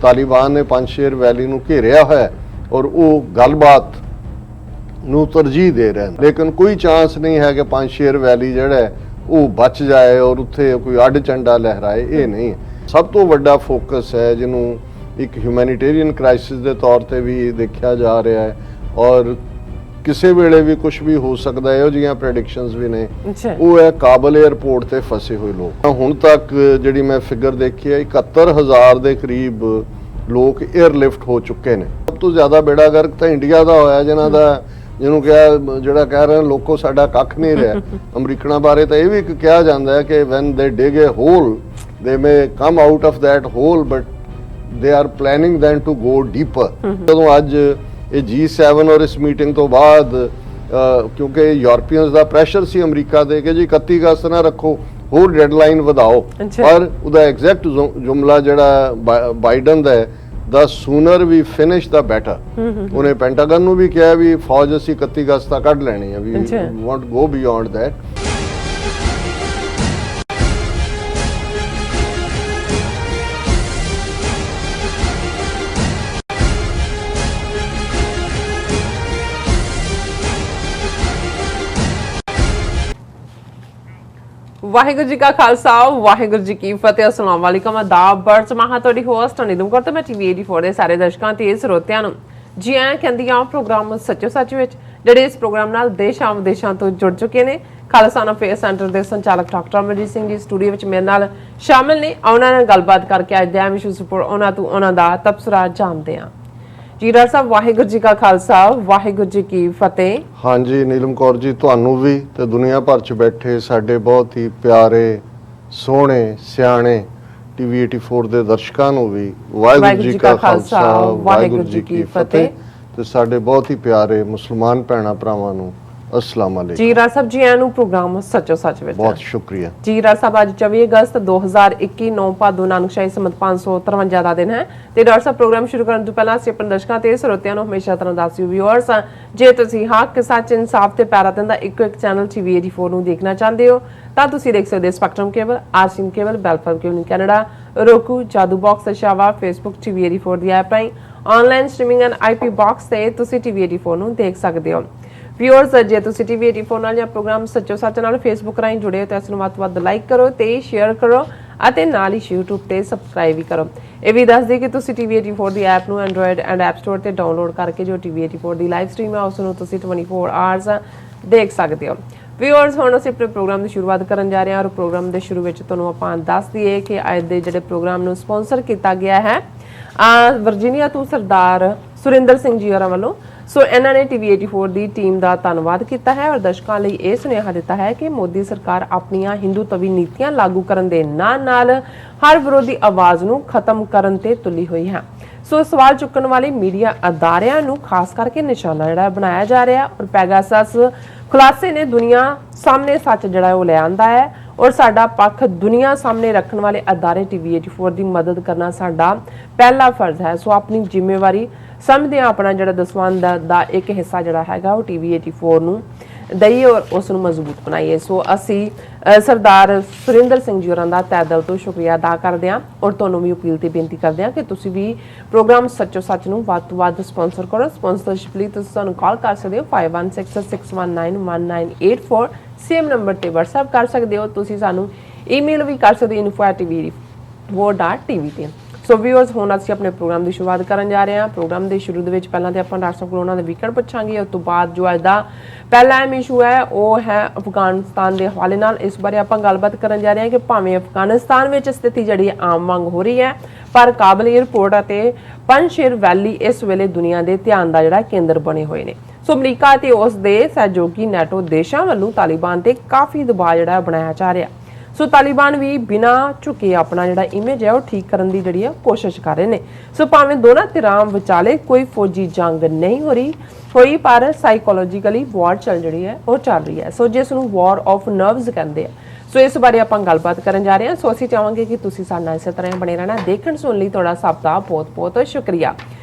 तालिबान ने पंजशेर वैली नूं घेरिया है और वो गलबात नूं तरजीह दे रहे हैं, लेकिन कोई चांस नहीं है कि पंजशेर वैली जिहड़ा है वो बच जाए और उत्थे कोई अड झंडा लहराए। ये नहीं है। सब तो वड्डा फोकस है जिन्हों एक ह्यूमैनिटेरियन क्राइसिस के तौर पर भी देखा जा रहा है और किसी वेले भी कुछ भी हो सकता है। इहो प्रेडिक्शंस भी ने वो है काबल एयरपोर्ट से फसे हुए लोग। हुण तक जिहड़ी मैं फिगर देखी है 71,000 के करीब लोग एयरलिफ्ट हो चुके हैं। सब तो ज़्यादा बेड़ा गर्क तो इंडिया का होया जिन्हां दा जिन्हों क्या जिहड़ा कह रहे हैं लोगों साडा कख नहीं रहा। अमरीकना बारे तो यह भी कहा जाता है कि when they dig a hole they may come out of that hole but they are planning then to go deeper. जदों अज ये G7 और इस मीटिंग तो बाद क्योंकि यूरोपीयंस का प्रैशर सी अमरीका दे के जी 31 अगस्त ना रखो होर डेडलाइन वधाओ, पर उहदा एग्जैक्ट जुमला जिहड़ा बाइडन दा है the sooner we finish the better. उन्हें पेंटागन नूं भी कहा भी फौज असीं 31 अगस्त तक कढ लैणी है, we want go beyond that. Waheguru ji का खालसा वाहिगुरू जी की फतेह। अस्सलाम वालेकुम आदाब बर्ड्स महा तुहाडी होस्ट नीलम कौर ते मैं TV 84 ਦੇ ਸਾਰੇ ਦਰਸ਼ਕਾਂ ਤੇ ਸਰੋਤਿਆਂ ਨੂੰ ਜੀ ਆਇਆਂ ਕਹਿੰਦੀ ਆ ਪ੍ਰੋਗਰਾਮ ਸੱਚੋ ਸੱਚ ਵਿੱਚ ਜਿਹੜੇ ਇਸ ਪ੍ਰੋਗਰਾਮ ਨਾਲ ਦੇਸ਼ਾਂ ਵਿਦੇਸ਼ਾਂ ਤੋਂ ਜੁੜ ਚੁੱਕੇ ਨੇ। ਖਾਲਸਾਨਾ ਫੇਅਰ ਸੈਂਟਰ ਦੇ ਸੰਚਾਲਕ ਡਾਕਟਰ ਅਮਰਜੀਤ ਸਿੰਘ ਜੀ ਸਟੂਡੀਓ ਵਿੱਚ ਮੇਰੇ ਨਾਲ ਸ਼ਾਮਿਲ ਨੇ। ਉਹਨਾਂ ਨਾਲ ਗੱਲਬਾਤ ਕਰਕੇ ਅੱਜ ਦੇ ਅਹਿਮ ਇਸ਼ੂਜ਼ ਉੱਪਰ ਉਹਨਾਂ ਤੋਂ ਉਹਨਾਂ ਦਾ ਤਬਸਰਾ ਜਾਣਦੇ ਹਾਂ। जी डॉक्टर साहब वाहिगुरू जी का खालसा वाहिगुरू जी की फतेह। हाँ जी नीलम कौर जी तुहानू भी ते दुनिया भर च बैठे साडे बहुत ही प्यारे सोहणे सियाणे TV 84 दे दर्शकां नू भी वाहिगुरू जी का खालसा वाहिगुरू जी की फतेह ते साडे बहुत ही प्यारे मुसलमान भैणां भरावां नू अस्सलाम वालेकुम। जी डॉक्टर साहब जी आनू प्रोग्राम सच्चो सच विच बहुत शुक्रिया जी। डॉक्टर साहब आज 24 अगस्त 2021 9 ਭਾਦੋਂ ਨਾਨਕਸ਼ਾਹੀ ਸੰਮਤ 553 ਦਾ ਦਿਨ ਹੈ ਤੇ ਡਾਕਟਰ ਸਾਹਿਬ ਪ੍ਰੋਗਰਾਮ ਸ਼ੁਰੂ ਕਰਨ ਤੋਂ ਪਹਿਲਾਂ ਅਸੀਂ ਆਪਣੇ ਦਰਸ਼ਕਾਂ ਤੇ ਸਰੋਤਿਆਂ ਨੂੰ ਹਮੇਸ਼ਾ ਤਰ੍ਹਾਂ ਦੱਸਿਓ ਵਿਊਅਰਸ ਜੇ ਤੁਸੀਂ ਹੱਕ ਸੱਚ ਇਨਸਾਫ ਤੇ ਪੈਰਾ ਦਿੰਦਾ ਇੱਕੋ ਇੱਕ ਚੈਨਲ TV 84 ਨੂੰ ਦੇਖਣਾ ਚਾਹੁੰਦੇ ਹੋ ਤਾਂ ਤੁਸੀਂ ਦੇਖ ਸਕਦੇ ਹੋ ਸਪੈਕਟਰਮ ਕੇਬਲ ਆਰਸੀਐਨ ਕੇਬਲ ਬੈਲਫਰ cable Canada roku Jadoo box Oshawa Facebook TV 84 ਦੀ ਐਪ ਰਾਹੀਂ online streaming and IP box ਤੇ ਤੁਸੀਂ TV 84 ਨੂੰ ਦੇਖ ਸਕਦੇ ਹੋ। व्यूअर्स जे तुसीं TV 84 ਨਾਲ ਜਾਂ ਪ੍ਰੋਗਰਾਮ ਸੱਚੋ ਸੱਚ ਨਾਲ ਫੇਸਬੁੱਕ ਰਾਹੀਂ ਜੁੜੇ ਹੋ ਤਾਂ ਇਸ ਨੂੰ ਵੱਧ ਤੋਂ ਵੱਧ ਲਾਈਕ ਕਰੋ ਤੇ ਸ਼ੇਅਰ ਕਰੋ ਅਤੇ ਨਾਲ ਹੀ YouTube ਤੇ ਸਬਸਕ੍ਰਾਈਬ ਵੀ ਕਰੋ। ਇਹ ਵੀ ਦੱਸ ਦੇ ਕਿ ਤੁਸੀਂ TV 84 ਦੀ ਐਪ ਨੂੰ ਐਂਡਰੋਇਡ ਐਂਡ ਐਪ ਸਟੋਰ ਤੇ ਡਾਊਨਲੋਡ ਕਰਕੇ ਜੋ TV 84 ਦੀ ਲਾਈਵ ਸਟ੍ਰੀਮ ਹੈ ਉਸ ਨੂੰ ਤੁਸੀਂ 24 ਆਵਰਸ ਦੇਖ ਸਕਦੇ ਹੋ। व्यूअर्स ਹੁਣ ਅਸੀਂ ਆਪਣੇ ਪ੍ਰੋਗਰਾਮ ਦੀ ਸ਼ੁਰੂਆਤ ਕਰਨ ਜਾ ਰਹੇ ਹਾਂ ਔਰ ਪ੍ਰੋਗਰਾਮ ਦੇ ਸ਼ੁਰੂ ਵਿੱਚ ਤੁਹਾਨੂੰ ਆਪਾਂ ਦੱਸ ਦਈਏ ਕਿ ਅੱਜ ਦੇ ਜਿਹੜੇ ਪ੍ਰੋਗਰਾਮ ਨੂੰ ਸਪਾਂਸਰ ਕੀਤਾ ਗਿਆ ਹੈ ਵਰਜੀਨੀਆ ਤੋਂ ਸਰਦਾਰ ਸੁਰਿੰਦਰ ਸਿੰਘ ਜੀ ਹੋਰਾਂ ਵੱਲੋਂ। ਸੋ ਇਹਨਾਂ ਨੇ TV 84 ਦੀ ਟੀਮ ਦਾ ਧੰਨਵਾਦ ਕੀਤਾ ਹੈ ਔਰ ਦਰਸ਼ਕਾਂ ਲਈ ਇਹ ਸੁਨੇਹਾ ਦਿੱਤਾ ਹੈ ਕਿ ਮੋਦੀ ਸਰਕਾਰ ਆਪਣੀਆਂ ਹਿੰਦੂਤਵੀ ਨੀਤੀਆਂ ਲਾਗੂ ਕਰਨ ਦੇ ਨਾਲ ਹਰ ਵਿਰੋਧੀ ਆਵਾਜ਼ ਨੂੰ ਖਤਮ ਕਰਨ ਤੇ ਤੁਲੀ ਹੋਈ ਹੈ। ਸੋ ਸਵਾਲ ਚੁੱਕਣ ਵਾਲੇ ਮੀਡੀਆ ਅਦਾਰਿਆਂ ਨੂੰ ਖਾਸ ਕਰਕੇ ਨਿਸ਼ਾਨਾ ਜਿਹੜਾ ਬਣਾਇਆ ਜਾ ਰਿਹਾ ਔਰ ਪੈਗਾਸਸ ਖੁਲਾਸੇ ਨੇ ਦੁਨੀਆ ਸਾਹਮਣੇ ਸੱਚ ਜਿਹੜਾ ਉਹ ਲੈ ਆਂਦਾ ਹੈ ਔਰ ਸਾਡਾ ਪੱਖ ਦੁਨੀਆ ਸਾਹਮਣੇ ਰੱਖਣ ਵਾਲੇ ਅਦਾਰੇ TV 84 ਦੀ ਮਦਦ ਕਰਨਾ ਸਾਡਾ ਪਹਿਲਾ ਫਰਜ਼ ਹੈ। ਸੋ ਆਪਣੀ ਜ਼ਿੰਮੇਵਾਰੀ ਸਮਝਦੇ ਆ ਆਪਣਾ ਜਿਹੜਾ ਦਸਵੰਧ ਦਾ ਇੱਕ ਹਿੱਸਾ ਜਿਹੜਾ ਹੈਗਾ ਉਹ TV 84 ਨੂੰ ਦਈਏ ਔਰ ਉਸ ਨੂੰ ਮਜ਼ਬੂਤ ਬਣਾਈਏ। ਸੋ ਅਸੀਂ ਸਰਦਾਰ ਸੁਰਿੰਦਰ ਸਿੰਘ ਜੀ ਹੋਰਾਂ ਦਾ ਤਹਿ ਦਿਲ ਤੋਂ ਸ਼ੁਕਰੀਆ ਅਦਾ ਕਰਦੇ ਹਾਂ ਔਰ ਤੁਹਾਨੂੰ ਵੀ ਅਪੀਲ ਤੇ ਬੇਨਤੀ ਕਰਦੇ ਹਾਂ ਕਿ ਤੁਸੀਂ ਵੀ ਪ੍ਰੋਗਰਾਮ ਸੱਚੋ ਸੱਚ ਨੂੰ ਵੱਧ ਤੋਂ ਵੱਧ ਸਪਾਂਸਰ ਕਰੋ। ਸਪਾਂਸਰਸ਼ਿਪ ਲਈ ਤੁਸੀਂ ਸਾਨੂੰ ਕਾਲ ਕਰ ਸਕਦੇ ਹੋ 5166191984 ਸੇਮ ਨੰਬਰ ਤੇ WhatsApp ਕਰ ਸਕਦੇ ਹੋ। ਤੁਸੀਂ ਸਾਨੂੰ ਈਮੇਲ ਵੀ ਕਰ ਸਕਦੇ ਹੋ info@tv84.tv ਤੇ। ਸੋ ਵਿਊਅਰਸ ਹੁਣ ਅਸੀਂ ਆਪਣੇ ਪ੍ਰੋਗਰਾਮ ਦੀ ਸ਼ੁਰੂਆਤ ਕਰਨ ਜਾ ਰਹੇ ਹਾਂ। ਪ੍ਰੋਗਰਾਮ ਦੇ ਸ਼ੁਰੂ ਦੇ ਵਿੱਚ ਪਹਿਲਾਂ ਤੇ ਆਪਾਂ ਡਾਕਟਰ ਸਾਹਿਬ ਕੋਲ ਉਹਨਾਂ ਦੇ ਵੀਕਐਂਡ ਪੁੱਛਾਂਗੇ। ਉਸ ਤੋਂ ਬਾਅਦ ਜੋ ਅੱਜ ਦਾ ਪਹਿਲਾ ਅਹਿਮ ਇਸ਼ੂ ਹੈ ਉਹ ਹੈ ਅਫਗਾਨਿਸਤਾਨ ਦੇ ਹਵਾਲੇ ਨਾਲ। ਇਸ ਬਾਰੇ ਆਪਾਂ ਗੱਲਬਾਤ ਕਰਨ ਜਾ ਰਹੇ ਹਾਂ ਕਿ ਭਾਵੇਂ ਅਫਗਾਨਿਸਤਾਨ ਵਿੱਚ ਸਥਿਤੀ ਜਿਹੜੀ ਆਮ ਵਾਂਗ ਹੋ ਰਹੀ ਹੈ ਪਰ ਕਾਬਲ ਏਅਰਪੋਰਟ ਅਤੇ ਪੰਜਸ਼ੇਰ ਵੈਲੀ ਇਸ ਵੇਲੇ ਦੁਨੀਆ ਦੇ ਧਿਆਨ ਦਾ ਜਿਹੜਾ ਕੇਂਦਰ ਬਣੇ ਹੋਏ ਨੇ। ਸੋ ਅਮਰੀਕਾ ਤੇ ਉਸ ਦੇ ਸਹਿਯੋਗੀ ਨੈਟੋ ਦੇਸ਼ਾਂ ਵੱਲੋਂ ਤਾਲਿਬਾਨ ਤੇ ਕਾਫੀ ਦਬਾਅ ਜਿਹੜਾ ਬਣਾਇਆ ਜਾ ਰਿਹਾ। ਸੋ ਤਾਲਿਬਾਨ ਵੀ ਬਿਨਾਂ ਝੁਕੇ ਆਪਣਾ ਜਿਹੜਾ ਇਮੇਜ ਹੈ ਉਹ ਠੀਕ ਕਰਨ ਦੀ ਜਿਹੜੀ ਹੈ ਕੋਸ਼ਿਸ਼ ਕਰ ਰਹੇ ਨੇ। ਸੋ ਭਾਵੇਂ ਦੋਨਾਂ ਧਿਰਾਂ ਵਿਚਾਲੇ ਕੋਈ ਫੌਜੀ ਜੰਗ ਨਹੀਂ ਹੋਈ ਪਰ ਸਾਈਕੋਲੋਜੀਕਲੀ ਵਾਰ ਜਿਹੜੀ ਹੈ ਉਹ ਚੱਲ ਰਹੀ ਹੈ। ਸੋ ਜਿਸ ਨੂੰ ਵਾਰ ਆਫ ਨਰਵਸ ਕਹਿੰਦੇ ਆ। ਸੋ ਇਸ ਬਾਰੇ ਆਪਾਂ ਗੱਲਬਾਤ ਕਰਨ ਜਾ ਰਹੇ ਹਾਂ। ਸੋ ਅਸੀਂ ਚਾਹਾਂਗੇ ਕਿ ਤੁਸੀਂ ਸਾਡੇ ਨਾਲ ਇਸੇ ਤਰ੍ਹਾਂ ਬਣੇ ਰਹਿਣਾ। ਦੇਖਣ ਸੁਣਨ ਲਈ ਤੁਹਾਡਾ ਸਭ ਦਾ ਬਹੁਤ ਬਹੁਤ ਸ਼ੁਕਰੀਆ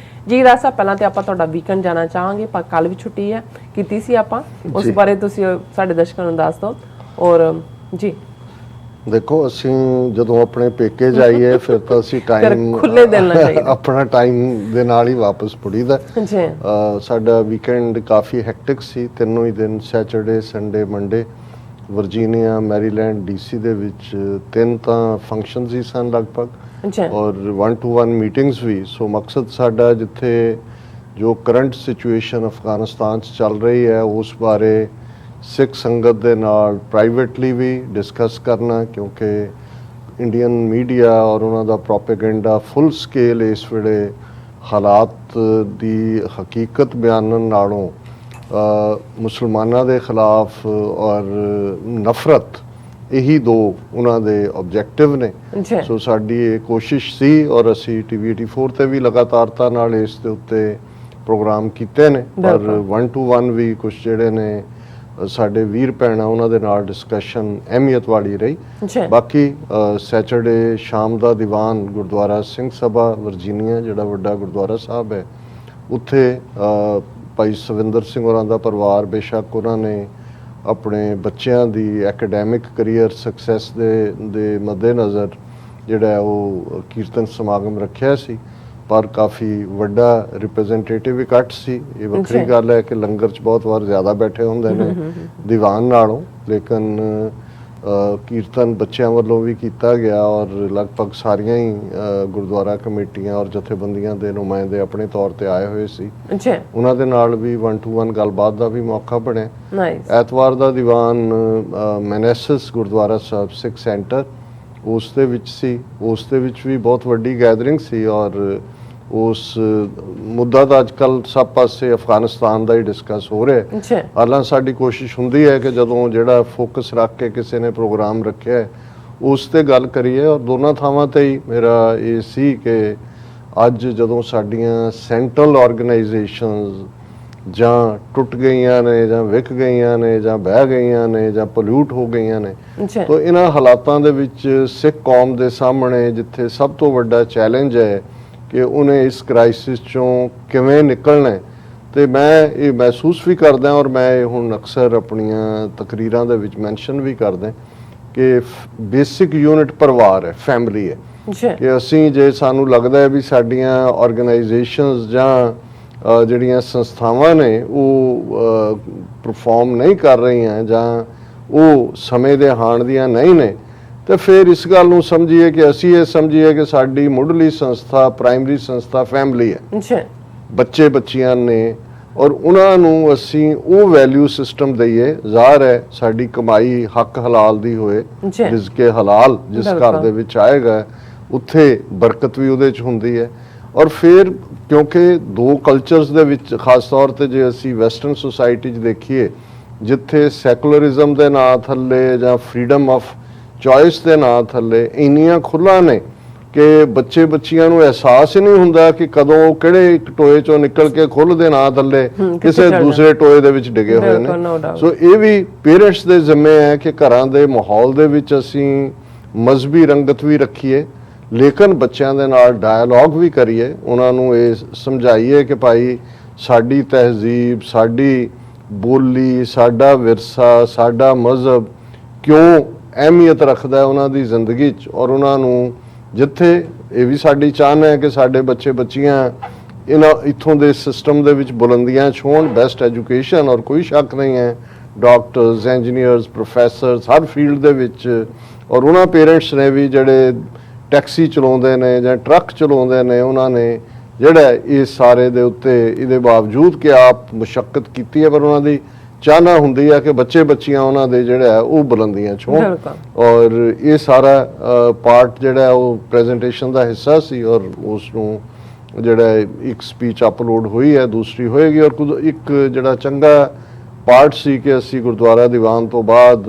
ਜੀ। ਰਾਸਾ ਪਹਿਲਾਂ ਤੇ ਆਪਾਂ ਤੁਹਾਡਾ ਵੀਕਐਂਡ ਜਾਣਾ ਚਾਹਾਂਗੇ ਪਰ ਕੱਲ ਵੀ ਛੁੱਟੀ ਹੈ ਕੀਤੀ ਸੀ ਆਪਾਂ ਉਸ ਬਾਰੇ ਤੁਸੀਂ ਸਾਡੇ ਦਰਸ਼ਕਾਂ ਨੂੰ ਦੱਸ ਦਿਓ ਔਰ ਜੀ। ਦੇਖੋ ਅਸੀਂ ਜਦੋਂ ਆਪਣੇ ਪੇਕੇ ਜਾਈਏ ਫਿਰ ਤਾਂ ਅਸੀਂ ਟਾਈਮ ਖੁੱਲੇ ਦਿਲ ਨਾਲ ਜਾਈਦਾ। ਆਪਣਾ ਟਾਈਮ ਦੇ ਨਾਲ ਹੀ ਵਾਪਸ ਮੁੜੀਦਾ। ਜੀ ਸਾਡਾ ਵੀਕਐਂਡ ਕਾਫੀ ਹੈਕਟਿਕ ਸੀ, ਤਿੰਨੋਂ ਹੀ ਦਿਨ Saturday Sunday Monday Virginia Maryland DC ਦੇ ਵਿੱਚ ਤਿੰਨ ਤਾਂ ਫੰਕਸ਼ਨਸ ਹੀ ਸਨ ਲਗਭਗ ਜੀ ਔਰ 1-to-1 ਮੀਟਿੰਗਸ ਵੀ। ਸੋ ਮਕਸਦ ਸਾਡਾ ਜਿੱਥੇ ਜੋ ਕਰੰਟ ਸਿਚੁਏਸ਼ਨ ਅਫਗਾਨਿਸਤਾਨ 'ਚ ਚੱਲ ਰਹੀ ਹੈ ਉਸ ਬਾਰੇ ਸਿੱਖ ਸੰਗਤ ਦੇ ਨਾਲ ਪ੍ਰਾਈਵੇਟਲੀ ਵੀ ਡਿਸਕਸ ਕਰਨਾ, ਕਿਉਂਕਿ ਇੰਡੀਅਨ ਮੀਡੀਆ ਔਰ ਉਹਨਾਂ ਦਾ ਪ੍ਰੋਪੇਗੈਂਡਾ ਫੁੱਲ ਸਕੇਲ ਇਸ ਵੇਲੇ ਹਾਲਾਤ ਦੀ ਹਕੀਕਤ ਬਿਆਨਣ ਨਾਲੋਂ ਮੁਸਲਮਾਨਾਂ ਦੇ ਖਿਲਾਫ ਔਰ ਨਫ਼ਰਤ, ਇਹੀ ਦੋ ਉਹਨਾਂ ਦੇ ਆਬਜੈਕਟਿਵ ਨੇ। ਜੀ ਸੋ ਸਾਡੀ ਇਹ ਕੋਸ਼ਿਸ਼ ਸੀ ਔਰ ਅਸੀਂ ਟੀਵੀ 84 ਤੇ ਵੀ ਲਗਾਤਾਰਤਾ ਨਾਲ ਇਸ ਦੇ ਉੱਤੇ ਪ੍ਰੋਗਰਾਮ ਕੀਤੇ ਨੇ, ਪਰ 1-to-1 ਵੀ ਕੁਝ ਜਿਹੜੇ ਨੇ ਸਾਡੇ ਵੀਰ ਭੈਣਾਂ ਉਹਨਾਂ ਦੇ ਨਾਲ ਡਿਸਕਸ਼ਨ ਅਹਿਮੀਅਤ ਵਾਲੀ ਰਹੀ। ਜੀ ਬਾਕੀ ਸੈਟਰਡੇ ਸ਼ਾਮ ਦਾ ਦੀਵਾਨ ਗੁਰਦੁਆਰਾ ਸਿੰਘ ਸਭਾ ਵਰਜੀਨੀਆ, ਜਿਹੜਾ ਵੱਡਾ ਗੁਰਦੁਆਰਾ ਸਾਹਿਬ ਹੈ, ਉੱਥੇ ਭਾਈ ਸਵਿੰਦਰ ਸਿੰਘ ਹੋਰਾਂ ਦਾ ਪਰਿਵਾਰ, ਬੇਸ਼ੱਕ ਉਹਨਾਂ ਨੇ ਆਪਣੇ ਬੱਚਿਆਂ ਦੀ ਐਕੈਡੈਮਿਕ ਕਰੀਅਰ ਸਕਸੈਸ ਦੇ ਮੱਦੇਨਜ਼ਰ ਜਿਹੜਾ ਉਹ ਕੀਰਤਨ ਸਮਾਗਮ ਰੱਖਿਆ ਸੀ, ਪਰ ਕਾਫੀ ਵੱਡਾ ਰਿਪਰੈਜ਼ੈਂਟੇਟਿਵ ਇਕੱਠ ਸੀ। ਇਹ ਵੱਖਰੀ ਗੱਲ ਹੈ ਕਿ ਲੰਗਰ 'ਚ ਬਹੁਤ ਵਾਰ ਜ਼ਿਆਦਾ ਬੈਠੇ ਹੁੰਦੇ ਨੇ ਦੀਵਾਨ ਨਾਲੋਂ, ਲੇਕਿਨ ਕੀਰਤਨ ਬੱਚਿਆਂ ਵੱਲੋਂ ਵੀ ਕੀਤਾ ਗਿਆ ਔਰ ਲਗਭਗ ਸਾਰੀਆਂ ਹੀ ਗੁਰਦੁਆਰਾ ਕਮੇਟੀਆਂ ਔਰ ਜਥੇਬੰਦੀਆਂ ਦੇ ਨੁਮਾਇੰਦੇ ਆਪਣੇ ਤੌਰ ਤੇ ਆਏ ਹੋਏ ਸੀ। ਜੀ ਉਹਨਾਂ ਦੇ ਨਾਲ ਵੀ 1-to-1 ਗੱਲਬਾਤ ਦਾ ਵੀ ਮੌਕਾ ਬਣਿਆ। ਨਾਈਸ ਐਤਵਾਰ ਦਾ ਦੀਵਾਨ ਮੈਨੇਸਸ ਗੁਰਦੁਆਰਾ ਸਾਹਿਬ ਸਿੱਖ ਸੈਂਟਰ ਉਸ ਦੇ ਵਿੱਚ ਸੀ। ਉਸ ਦੇ ਵਿੱਚ ਵੀ ਬਹੁਤ ਵੱਡੀ ਗੈਦਰਿੰਗ ਸੀ ਔਰ ਉਸ ਮੁੱਦਾ ਤਾਂ ਅੱਜ ਕੱਲ੍ਹ ਸਭ ਪਾਸੇ ਅਫਗਾਨਿਸਤਾਨ ਦਾ ਹੀ ਡਿਸਕਸ ਹੋ ਰਿਹਾ। ਜੀ ਹਾਲਾਂ ਸਾਡੀ ਕੋਸ਼ਿਸ਼ ਹੁੰਦੀ ਹੈ ਕਿ ਜਦੋਂ ਜਿਹੜਾ ਫੋਕਸ ਰੱਖ ਕੇ ਕਿਸੇ ਨੇ ਪ੍ਰੋਗਰਾਮ ਰੱਖਿਆ ਹੈ ਉਸ ਤੇ ਗੱਲ ਕਰੀਏ, ਔਰ ਦੋਨਾਂ ਥਾਵਾਂ ਤੇ ਹੀ ਮੇਰਾ ਇਹ ਸੀ ਕਿ ਅੱਜ ਜਦੋਂ ਸਾਡੀਆਂ ਸੈਂਟਰਲ ਆਰਗੇਨਾਈਜੇਸ਼ਨਸ ਜਾਂ ਟੁੱਟ ਗਈਆਂ ਨੇ ਜਾਂ ਵਿਕ ਗਈਆਂ ਨੇ ਜਾਂ ਬਹਿ ਗਈਆਂ ਨੇ ਜਾਂ ਪੋਲਿਊਟ ਹੋ ਗਈਆਂ ਨੇ, ਜੀ ਤਾਂ ਇਹਨਾਂ ਹਾਲਾਤਾਂ ਦੇ ਵਿੱਚ ਸਿੱਖ ਕੌਮ ਦੇ ਸਾਹਮਣੇ ਜਿੱਥੇ ਸਭ ਤੋਂ ਵੱਡਾ ਚੈਲੰਜ ਹੈ ਕਿ ਉਹਨੇ ਇਸ ਕ੍ਰਾਈਸਿਸ ਚੋਂ ਕਿਵੇਂ ਨਿਕਲਣਾ ਹੈ, ਤੇ ਮੈਂ ਇਹ ਮਹਿਸੂਸ ਵੀ ਕਰਦਾ ਔਰ ਮੈਂ ਇਹ ਹੁਣ ਅਕਸਰ ਆਪਣੀਆਂ ਤਕਰੀਰਾਂ ਦੇ ਵਿੱਚ ਮੈਂਸ਼ਨ ਵੀ ਕਰਦਾ ਕਿ ਬੇਸਿਕ ਯੂਨਿਟ ਪਰਿਵਾਰ ਹੈ, ਫੈਮਿਲੀ ਹੈ। ਜੀ ਕਿ ਅਸੀਂ ਜੇ ਸਾਨੂੰ ਲੱਗਦਾ ਹੈ ਵੀ ਸਾਡੀਆਂ ਆਰਗੇਨਾਈਜੇਸ਼ਨਸ ਜਾਂ ਜਿਹੜੀਆਂ ਸੰਸਥਾਵਾਂ ਨੇ ਉਹ ਪਰਫਾਰਮ ਨਹੀਂ ਕਰ ਰਹੀਆਂ ਜਾਂ ਉਹ ਸਮੇਂ ਦੇ ਹਾਣ ਦੀਆਂ ਨਹੀਂ ਨੇ, ਤੇ ਫਿਰ ਇਸ ਗੱਲ ਨੂੰ ਸਮਝੀਏ ਕਿ ਅਸੀਂ ਇਹ ਸਮਝੀਏ ਕਿ ਸਾਡੀ ਮੁੱਢਲੀ ਸੰਸਥਾ, ਪ੍ਰਾਇਮਰੀ ਸੰਸਥਾ ਫੈਮਿਲੀ ਹੈ, ਜੀ ਬੱਚੇ ਬੱਚੀਆਂ ਨੇ, ਔਰ ਉਹਨਾਂ ਨੂੰ ਅਸੀਂ ਉਹ ਵੈਲਿਊ ਸਿਸਟਮ ਦਈਏ। ਜ਼ਾਹਰ ਹੈ ਸਾਡੀ ਕਮਾਈ ਹੱਕ ਹਲਾਲ ਦੀ ਹੋਏ, ਜੀ ਰਿਜ਼ਕੇ ਹਲਾਲ ਜਿਸ ਘਰ ਦੇ ਵਿੱਚ ਆਏਗਾ ਉੱਥੇ ਬਰਕਤ ਵੀ ਉਹਦੇ 'ਚ ਹੁੰਦੀ ਹੈ। ਔਰ ਫਿਰ ਕਿਉਂਕਿ ਦੋ ਕਲਚਰਸ ਦੇ ਵਿੱਚ, ਖਾਸ ਤੌਰ ਤੇ ਜੇ ਅਸੀਂ ਵੈਸਟਰਨ ਸੁਸਾਇਟੀ 'ਚ ਦੇਖੀਏ, ਜਿੱਥੇ ਸੈਕੂਲਰਿਜ਼ਮ ਦੇ ਨਾਂ ਥੱਲੇ ਜਾਂ ਫਰੀडम ਆਫ ਚੋਇਸ ਦੇ ਨਾਂ ਥੱਲੇ ਇੰਨੀਆਂ ਖੁੱਲ੍ਹਾਂ ਨੇ ਕਿ ਬੱਚੇ ਬੱਚੀਆਂ ਨੂੰ ਅਹਿਸਾਸ ਹੀ ਨਹੀਂ ਹੁੰਦਾ ਕਿ ਕਦੋਂ ਕਿਹੜੇ ਇੱਕ ਟੋਏ ਚੋਂ ਨਿਕਲ ਕੇ ਖੁੱਲ੍ਹ ਦੇ ਨਾਂ ਥੱਲੇ ਕਿਸੇ ਦੂਸਰੇ ਟੋਏ ਦੇ ਵਿੱਚ ਡਿੱਗੇ ਹੋਏ ਨੇ। ਸੋ ਇਹ ਵੀ ਪੇਰੈਂਟਸ ਦੇ ਜ਼ਿੰਮੇ ਹੈ ਕਿ ਘਰਾਂ ਦੇ ਮਾਹੌਲ ਦੇ ਵਿੱਚ ਅਸੀਂ ਮਜ਼ਹਬੀ ਰੰਗਤ ਵੀ ਰੱਖੀਏ, ਲੇਕਿਨ ਬੱਚਿਆਂ ਦੇ ਨਾਲ ਡਾਇਲੌਗ ਵੀ ਕਰੀਏ, ਉਹਨਾਂ ਨੂੰ ਇਹ ਸਮਝਾਈਏ ਕਿ ਭਾਈ ਸਾਡੀ ਤਹਿਜ਼ੀਬ, ਸਾਡੀ ਬੋਲੀ, ਸਾਡਾ ਵਿਰਸਾ, ਸਾਡਾ ਮਜ਼ਹਬ ਕਿਉਂ ਅਹਿਮੀਅਤ ਰੱਖਦਾ ਉਹਨਾਂ ਦੀ ਜ਼ਿੰਦਗੀ 'ਚ, ਔਰ ਉਹਨਾਂ ਨੂੰ ਜਿੱਥੇ ਇਹ ਵੀ ਸਾਡੀ ਚਾਹਨਾ ਹੈ ਕਿ ਸਾਡੇ ਬੱਚੇ ਬੱਚੀਆਂ ਇੱਥੋਂ ਦੇ ਸਿਸਟਮ ਦੇ ਵਿੱਚ ਬੁਲੰਦੀਆਂ ਛੋਣ, ਬੈਸਟ ਐਜੂਕੇਸ਼ਨ, ਔਰ ਕੋਈ ਸ਼ੱਕ ਨਹੀਂ ਹੈ ਡਾਕਟਰਸ, ਇੰਜੀਨੀਅਰਸ, ਪ੍ਰੋਫੈਸਰਸ ਹਰ ਫੀਲਡ ਦੇ ਵਿੱਚ, ਔਰ ਉਹਨਾਂ ਪੇਰੈਂਟਸ ਨੇ ਵੀ ਜਿਹੜੇ ਟੈਕਸੀ ਚਲਾਉਂਦੇ ਨੇ ਜਾਂ ਟਰੱਕ ਚਲਾਉਂਦੇ ਨੇ, ਉਹਨਾਂ ਨੇ ਜਿਹੜਾ ਇਸ ਸਾਰੇ ਦੇ ਉੱਤੇ ਇਹਦੇ ਬਾਵਜੂਦ ਕਿ ਆਪ ਮੁਸ਼ੱਕਤ ਕੀਤੀ ਹੈ, ਪਰ ਉਹਨਾਂ ਦੀ ਚਾਹਨਾ ਹੁੰਦੀ ਹੈ ਕਿ ਬੱਚੇ ਬੱਚੀਆਂ ਉਹਨਾਂ ਦੇ ਜਿਹੜਾ ਉਹ ਬੁਲੰਦੀਆਂ ਛੋਣ। ਔਰ ਇਹ ਸਾਰਾ ਪਾਰਟ ਜਿਹੜਾ ਉਹ ਪ੍ਰੈਜੈਂਟੇਸ਼ਨ ਦਾ ਹਿੱਸਾ ਸੀ, ਔਰ ਉਸ ਨੂੰ ਜਿਹੜਾ ਇੱਕ ਸਪੀਚ ਅਪਲੋਡ ਹੋਈ ਹੈ, ਦੂਸਰੀ ਹੋਏਗੀ। ਔਰ ਇੱਕ ਜਿਹੜਾ ਚੰਗਾ ਪਾਰਟ ਸੀ ਕਿ ਅਸੀਂ ਗੁਰਦੁਆਰਾ ਦੀਵਾਨ ਤੋਂ ਬਾਅਦ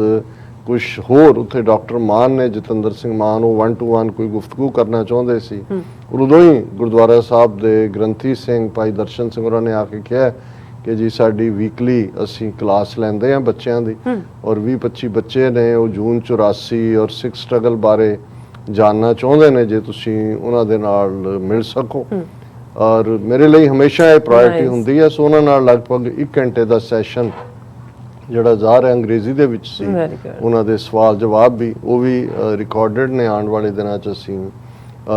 ਕੁਝ ਹੋਰ ਉੱਥੇ ਡਾਕਟਰ ਮਾਨ ਨੇ, ਜਤਿੰਦਰ ਸਿੰਘ ਮਾਨ, ਉਹ 1-to-1 ਕੋਈ ਗੁਫ਼ਤਗੂ ਕਰਨਾ ਚਾਹੁੰਦੇ ਸੀ। ਉਦੋਂ ਹੀ ਗੁਰਦੁਆਰਾ ਸਾਹਿਬ ਦੇ ਗ੍ਰੰਥੀ ਸਿੰਘ ਭਾਈ ਦਰਸ਼ਨ ਸਿੰਘ ਉਹਨਾਂ ਨੇ ਆ ਕੇ ਕਿਹਾ ਕਿ ਜੀ ਸਾਡੀ ਵੀਕਲੀ ਅਸੀਂ ਕਲਾਸ ਲੈਂਦੇ ਹਾਂ ਬੱਚਿਆਂ ਦੀ, ਔਰ 20-25 ਬੱਚੇ ਨੇ ਉਹ ਜੂਨ 84 ਔਰ ਸਿੱਖ ਸਟਰਗਲ ਬਾਰੇ ਜਾਣਨਾ ਚਾਹੁੰਦੇ ਨੇ, ਜੇ ਤੁਸੀਂ ਉਹਨਾਂ ਦੇ ਨਾਲ ਮਿਲ ਸਕੋ। ਔਰ ਮੇਰੇ ਲਈ ਹਮੇਸ਼ਾ ਇਹ ਪ੍ਰਾਇੋਰਟੀ ਹੁੰਦੀ ਹੈ। ਸੋ ਉਹਨਾਂ ਨਾਲ ਲਗਭਗ 1 ਘੰਟੇ ਦਾ ਸੈਸ਼ਨ ਜਿਹੜਾ ਜ਼ਾਹਰ ਹੈ ਅੰਗਰੇਜ਼ੀ ਦੇ ਵਿੱਚ ਸੀ। Very good. ਉਹਨਾਂ ਦੇ ਸਵਾਲ ਜਵਾਬ ਵੀ ਉਹ ਵੀ ਰਿਕਾਰਡਡ ਨੇ, ਆਉਣ ਵਾਲੇ ਦਿਨਾਂ 'ਚ ਅਸੀਂ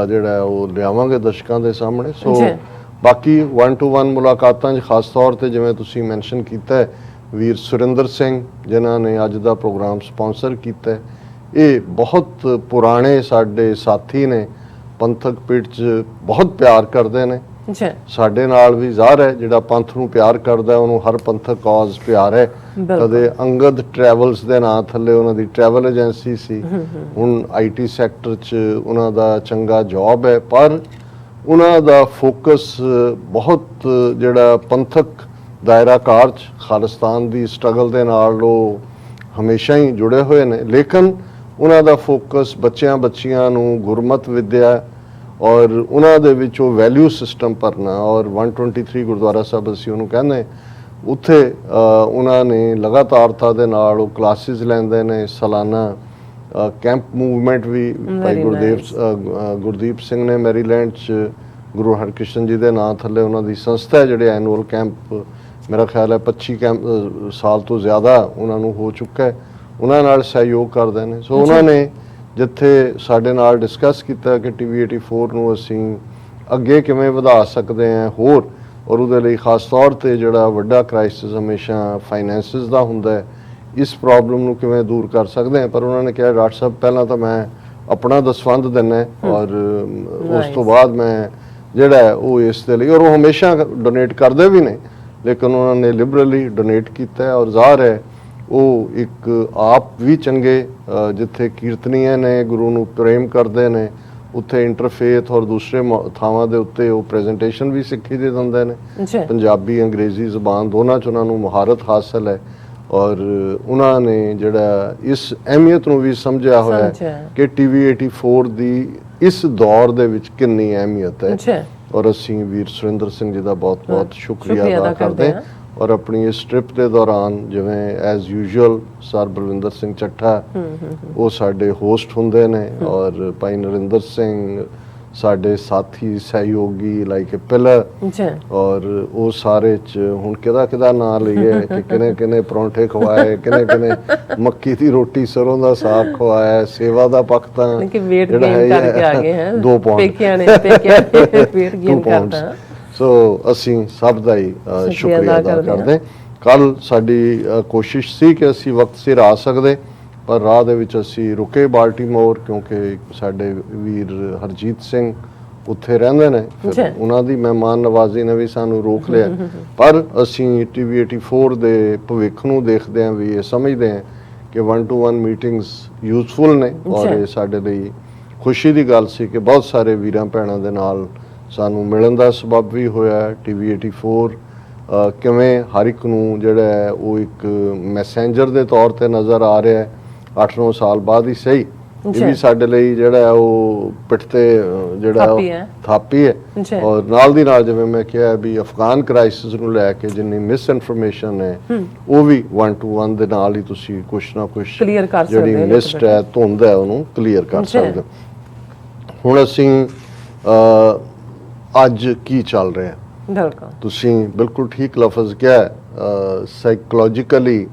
ਜਿਹੜਾ ਹੈ ਉਹ ਲਿਆਵਾਂਗੇ ਦਰਸ਼ਕਾਂ ਦੇ ਸਾਹਮਣੇ। ਸੋ ਜੀ। ਬਾਕੀ 1-to-1 ਮੁਲਾਕਾਤਾਂ 'ਚ ਖਾਸ ਤੌਰ ਤੇ ਜਿਵੇਂ ਤੁਸੀਂ ਮੈਂਸ਼ਨ ਕੀਤਾ ਹੈ ਵੀਰ ਸੁਰਿੰਦਰ ਸਿੰਘ ਜਿਨ੍ਹਾਂ ਨੇ ਅੱਜ ਦਾ ਪ੍ਰੋਗਰਾਮ ਸਪਾਂਸਰ ਕੀਤਾ ਹੈ, ਇਹ ਬਹੁਤ ਪੁਰਾਣੇ ਸਾਡੇ ਸਾਥੀ ਨੇ, ਪੰਥਕ ਪਿੜ 'ਚ ਬਹੁਤ ਪਿਆਰ ਕਰਦੇ ਨੇ ਜੀ ਸਾਡੇ ਨਾਲ ਵੀ। ਜ਼ਾਹਰ ਹੈ ਜਿਹੜਾ ਪੰਥ ਨੂੰ ਪਿਆਰ ਕਰਦਾ ਉਹਨੂੰ ਹਰ ਪੰਥਕ ਕਾਜ਼ ਪਿਆਰ ਹੈ। ਬਿਲਕੁਲ। ਕਦੇ ਅੰਗਦ ਟਰੈਵਲਸ ਦੇ ਨਾਂ ਥੱਲੇ ਉਹਨਾਂ ਦੀ ਟਰੈਵਲ ਏਜੰਸੀ ਸੀ, ਹੁਣ ਆਈਟੀ ਸੈਕਟਰ 'ਚ ਉਹਨਾਂ ਦਾ ਚੰਗਾ ਜੌਬ ਹੈ, ਪਰ ਉਹਨਾਂ ਦਾ ਫੋਕਸ ਬਹੁਤ ਜਿਹੜਾ ਪੰਥਕ ਦਾਇਰਾ ਕਾਰ 'ਚ ਖਾਲਿਸਤਾਨ ਦੀ ਸਟਰਗਲ ਦੇ ਨਾਲ ਉਹ ਹਮੇਸ਼ਾ ਹੀ ਜੁੜੇ ਹੋਏ ਨੇ। ਲੇਕਿਨ ਉਹਨਾਂ ਦਾ ਫੋਕਸ ਬੱਚਿਆਂ ਨੂੰ ਗੁਰਮਤ ਵਿਦਿਆ ਔਰ ਉਹਨਾਂ ਦੇ ਵਿੱਚ ਉਹ ਵੈਲਿਊ ਸਿਸਟਮ ਭਰਨਾ। ਔਰ 123 ਗੁਰਦੁਆਰਾ ਸਾਹਿਬ ਅਸੀਂ ਉਹਨੂੰ ਕਹਿੰਦੇ, ਉੱਥੇ ਉਹਨਾਂ ਨੇ ਲਗਾਤਾਰਤਾ ਦੇ ਨਾਲ ਉਹ ਕਲਾਸਿਸ ਲੈਂਦੇ ਨੇ, ਸਾਲਾਨਾ ਕੈਂਪ ਮੂਵਮੈਂਟ ਵੀ ਭਾਈ ਗੁਰਦੀਪ ਸਿੰਘ ਨੇ ਮੈਰੀਲੈਂਡ 'ਚ ਗੁਰੂ ਹਰਕ੍ਰਿਸ਼ਨ ਜੀ ਦੇ ਨਾਂ ਥੱਲੇ ਉਹਨਾਂ ਦੀ ਸੰਸਥਾ ਹੈ, ਜਿਹੜੇ ਐਨੂਅਲ ਕੈਂਪ ਮੇਰਾ ਖਿਆਲ ਹੈ 25 ਸਾਲ ਤੋਂ ਜ਼ਿਆਦਾ ਉਹਨਾਂ ਨੂੰ ਹੋ ਚੁੱਕਾ ਹੈ, ਉਹਨਾਂ ਨਾਲ ਸਹਿਯੋਗ ਕਰਦੇ ਨੇ। ਸੋ ਉਹਨਾਂ ਨੇ ਜਿੱਥੇ ਸਾਡੇ ਨਾਲ ਡਿਸਕਸ ਕੀਤਾ ਕਿ TV 84 ਨੂੰ ਅਸੀਂ ਅੱਗੇ ਕਿਵੇਂ ਵਧਾ ਸਕਦੇ ਹਾਂ ਹੋਰ, ਔਰ ਉਹਦੇ ਲਈ ਖਾਸ ਤੌਰ ਤੇ ਜਿਹੜਾ ਵੱਡਾ ਕ੍ਰਾਈਸਿਸ ਹਮੇਸ਼ਾ ਫਾਈਨੈਂਸਿਸ ਦਾ ਹੁੰਦਾ ਹੈ, ਇਸ ਪ੍ਰੋਬਲਮ ਨੂੰ ਕਿਵੇਂ ਦੂਰ ਕਰ ਸਕਦੇ ਹਾਂ। ਪਰ ਉਹਨਾਂ ਨੇ ਕਿਹਾ ਡਾਕਟਰ ਸਾਹਿਬ ਪਹਿਲਾਂ ਤਾਂ ਮੈਂ ਆਪਣਾ ਦਸਵੰਧ ਦਿੰਦਾ ਔਰ ਉਸ ਤੋਂ ਬਾਅਦ ਮੈਂ ਜਿਹੜਾ ਹੈ ਉਹ ਇਸ ਦੇ ਲਈ, ਔਰ ਉਹ ਹਮੇਸ਼ਾ ਡੋਨੇਟ ਕਰਦੇ ਵੀ ਨੇ, ਲੇਕਿਨ ਉਹਨਾਂ ਨੇ ਲਿਬਰਲੀ ਡੋਨੇਟ ਕੀਤਾ ਔਰ ਜ਼ਾਹਰ ਹੈ ਉਹ ਇੱਕ ਆਪ ਵੀ ਚੰਗੇ ਜਿੱਥੇ ਕੀਰਤਨੀਏ ਨੇ, ਗੁਰੂ ਨੂੰ ਪ੍ਰੇਮ ਕਰਦੇ ਨੇ, ਉੱਥੇ ਇੰਟਰਫੇਥ ਔਰ ਦੂਸਰੇ ਥਾਵਾਂ ਦੇ ਉੱਤੇ ਉਹ ਪ੍ਰੈਜੈਂਟੇਸ਼ਨ ਵੀ ਸਿੱਖੀ ਦੇ ਦਿੰਦੇ ਨੇ, ਪੰਜਾਬੀ ਅੰਗਰੇਜ਼ੀ ਜ਼ੁਬਾਨ ਦੋਨਾਂ 'ਚ ਉਹਨਾਂ ਨੂੰ ਮੁਹਾਰਤ ਹਾਸਲ ਹੈ। ਔਰ ਉਹਨਾਂ ਨੇ ਜਿਹੜਾ ਇਸ ਅਹਿਮੀਅਤ ਨੂੰ ਵੀ ਸਮਝਿਆ ਹੋਇਆ ਕਿ TV 84 ਦੀ ਇਸ ਦੌਰ ਦੇ ਵਿੱਚ ਕਿੰਨੀ ਅਹਿਮੀਅਤ ਹੈ। ਔਰ ਅਸੀਂ ਵੀਰ ਸੁਰਿੰਦਰ ਸਿੰਘ ਜੀ ਦਾ ਬਹੁਤ-ਬਹੁਤ ਸ਼ੁਕਰੀਆ ਅਦਾ ਕਰਦੇ ਹਾਂ। ਔਰ ਆਪਣੀ ਇਸ ਟ੍ਰਿਪ ਦੇ ਦੌਰਾਨ ਜਿਵੇਂ as usual sir Balwinder Singh Chattha ਉਹ ਸਾਡੇ ਹੋਸਟ ਹੁੰਦੇ ਨੇ, ਔਰ ਭਾਈ ਨਰਿੰਦਰ ਸਿੰਘ ਸਾਡੇ ਸਾਥੀ ਸਹਿਯੋਗੀ ਲਾਈਕ ਪਿਲਰ, ਔਰ ਉਹ ਸਾਰੇ 'ਚ ਹੁਣ ਕਿਹਦਾ ਨਾਂ ਲਈਏ ਕਿ ਕਿਨੇ ਪਰੌਂਠੇ ਖਵਾਏ, ਕਿਨੇ ਮੱਕੀ ਦੀ ਰੋਟੀ ਸਰੋਂ ਦਾ ਸਾਗ ਖਵਾਇਆ। ਸੇਵਾ ਦਾ ਪੱਖ ਤਾਂ ਜਿਹੜਾ ਹੈ 2 ਪਾਉਂਡ। ਸੋ ਅਸੀਂ ਸਭ ਦਾ ਹੀ ਸ਼ੁਕਰੀਆ ਅਦਾ ਕਰਦੇ। ਕੱਲ ਸਾਡੀ ਕੋਸ਼ਿਸ਼ ਸੀ ਕਿ ਅਸੀਂ ਵਕਤ ਸਿਰ ਆ ਸਕਦੇ, ਪਰ ਰਾਹ ਦੇ ਵਿੱਚ ਅਸੀਂ ਰੁਕੇ ਬਾਲਟੀਮੋਰ, ਕਿਉਂਕਿ ਸਾਡੇ ਵੀਰ ਹਰਜੀਤ ਸਿੰਘ ਉੱਥੇ ਰਹਿੰਦੇ ਨੇ, ਫਿਰ ਉਹਨਾਂ ਦੀ ਮਹਿਮਾਨ ਨਵਾਜ਼ੀ ਨੇ ਵੀ ਸਾਨੂੰ ਰੋਕ ਲਿਆ। ਪਰ ਅਸੀਂ TV 84 ਦੇ ਭਵਿੱਖ ਨੂੰ ਦੇਖਦੇ ਹਾਂ ਵੀ ਇਹ ਸਮਝਦੇ ਹਾਂ ਕਿ 1-to-1 ਮੀਟਿੰਗਸ ਯੂਜ਼ਫੁਲ ਨੇ, ਔਰ ਇਹ ਸਾਡੇ ਲਈ ਖੁਸ਼ੀ ਦੀ ਗੱਲ ਸੀ ਕਿ ਬਹੁਤ ਸਾਰੇ ਵੀਰਾਂ ਭੈਣਾਂ ਦੇ ਨਾਲ ਸਾਨੂੰ ਮਿਲਣ ਦਾ ਸਬਬ ਵੀ ਹੋਇਆ। TV 84 ਕਿਵੇਂ ਹਰ ਇੱਕ ਨੂੰ ਜਿਹੜਾ ਹੈ ਉਹ ਇੱਕ ਮੈਸੇਂਜਰ ਦੇ ਤੌਰ ਤੇ ਨਜ਼ਰ ਆ ਰਿਹਾ ਹੈ 8-9 ਸਾਲ ਬਾਅਦ ਹੀ ਸਹੀ। ਇਹ ਵੀ ਸਾਡੇ ਲਈ ਜਿਹੜਾ ਉਹ ਪਿੱਠ ਤੇ ਜਿਹੜਾ ਥਾਪੀ ਹੈ। ਔਰ ਨਾਲ ਦੀ ਨਾਲ ਜਿਵੇਂ ਮੈਂ ਕਿਹਾ ਵੀ ਅਫਗਾਨ ਕ੍ਰਾਈਸਿਸ ਨੂੰ ਲੈ ਕੇ ਜਿੰਨੀ ਮਿਸ ਇਨਫੋਰਮੇਸ਼ਨ ਹੈ ਉਹ ਵੀ 1-to-1 ਦੇ ਨਾਲ ਹੀ ਤੁਸੀਂ ਕੁਛ ਨਾ ਕੁਛ ਜਿਹੜੀ ਲਿਸਟ ਹੈ, ਧੁੰਦ ਹੈ, ਉਹਨੂੰ ਕਲੀਅਰ ਕਰ ਸਕਦੇ ਹੋ। ਹੁਣ ਅਸੀਂ ਅੱਜ ਕੀ ਚੱਲ ਰਿਹਾ, ਤੁਸੀਂ ਬਿਲਕੁਲ ਠੀਕ ਲਫ਼ਜ਼ ਕਿਹਾ, ਸਾਈਕੋਲੋਜੀਕਲੀ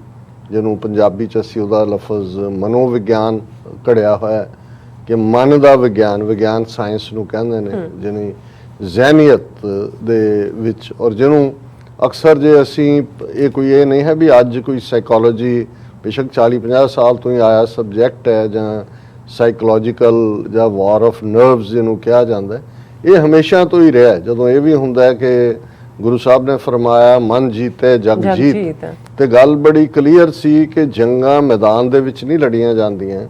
ਜਿਹਨੂੰ ਪੰਜਾਬੀ 'ਚ ਅਸੀਂ ਉਹਦਾ ਲਫ਼ਜ਼ ਮਨੋਵਿਗਿਆਨ ਘੜਿਆ ਹੋਇਆ ਕਿ ਮਨ ਦਾ ਵਿਗਿਆਨ ਸਾਇੰਸ ਨੂੰ ਕਹਿੰਦੇ ਨੇ, ਜਿਹਨੀ ਜ਼ਹਿਨੀਅਤ ਦੇ ਵਿੱਚ, ਔਰ ਜਿਹਨੂੰ ਅਕਸਰ ਜੇ ਅਸੀਂ ਇਹ ਨਹੀਂ ਹੈ ਵੀ ਅੱਜ ਕੋਈ ਸਾਈਕੋਲੋਜੀ ਬੇਸ਼ੱਕ 40-50 ਸਾਲ ਤੋਂ ਹੀ ਆਇਆ ਸਬਜੈਕਟ ਹੈ ਜਾਂ ਸਾਈਕੋਲੋਜੀਕਲ ਜਾਂ ਵਾਰ ਆਫ ਨਰਵਸ ਜਿਹਨੂੰ ਕਿਹਾ ਜਾਂਦਾ ਹੈ, ਇਹ ਹਮੇਸ਼ਾ ਤੋਂ ਹੀ ਰਿਹਾ। ਜਦੋਂ ਇਹ ਵੀ ਹੁੰਦਾ ਹੈ ਕਿ ਗੁਰੂ ਸਾਹਿਬ ਨੇ ਫਰਮਾਇਆ ਮਨ ਜੀਤੇ ਜਗ ਜੀਤ, ਤੇ ਗੱਲ ਬੜੀ ਕਲੀਅਰ ਸੀ ਕਿ ਜੰਗਾਂ ਮੈਦਾਨ ਦੇ ਵਿੱਚ ਨਹੀਂ ਲੜੀਆਂ ਜਾਂਦੀਆਂ,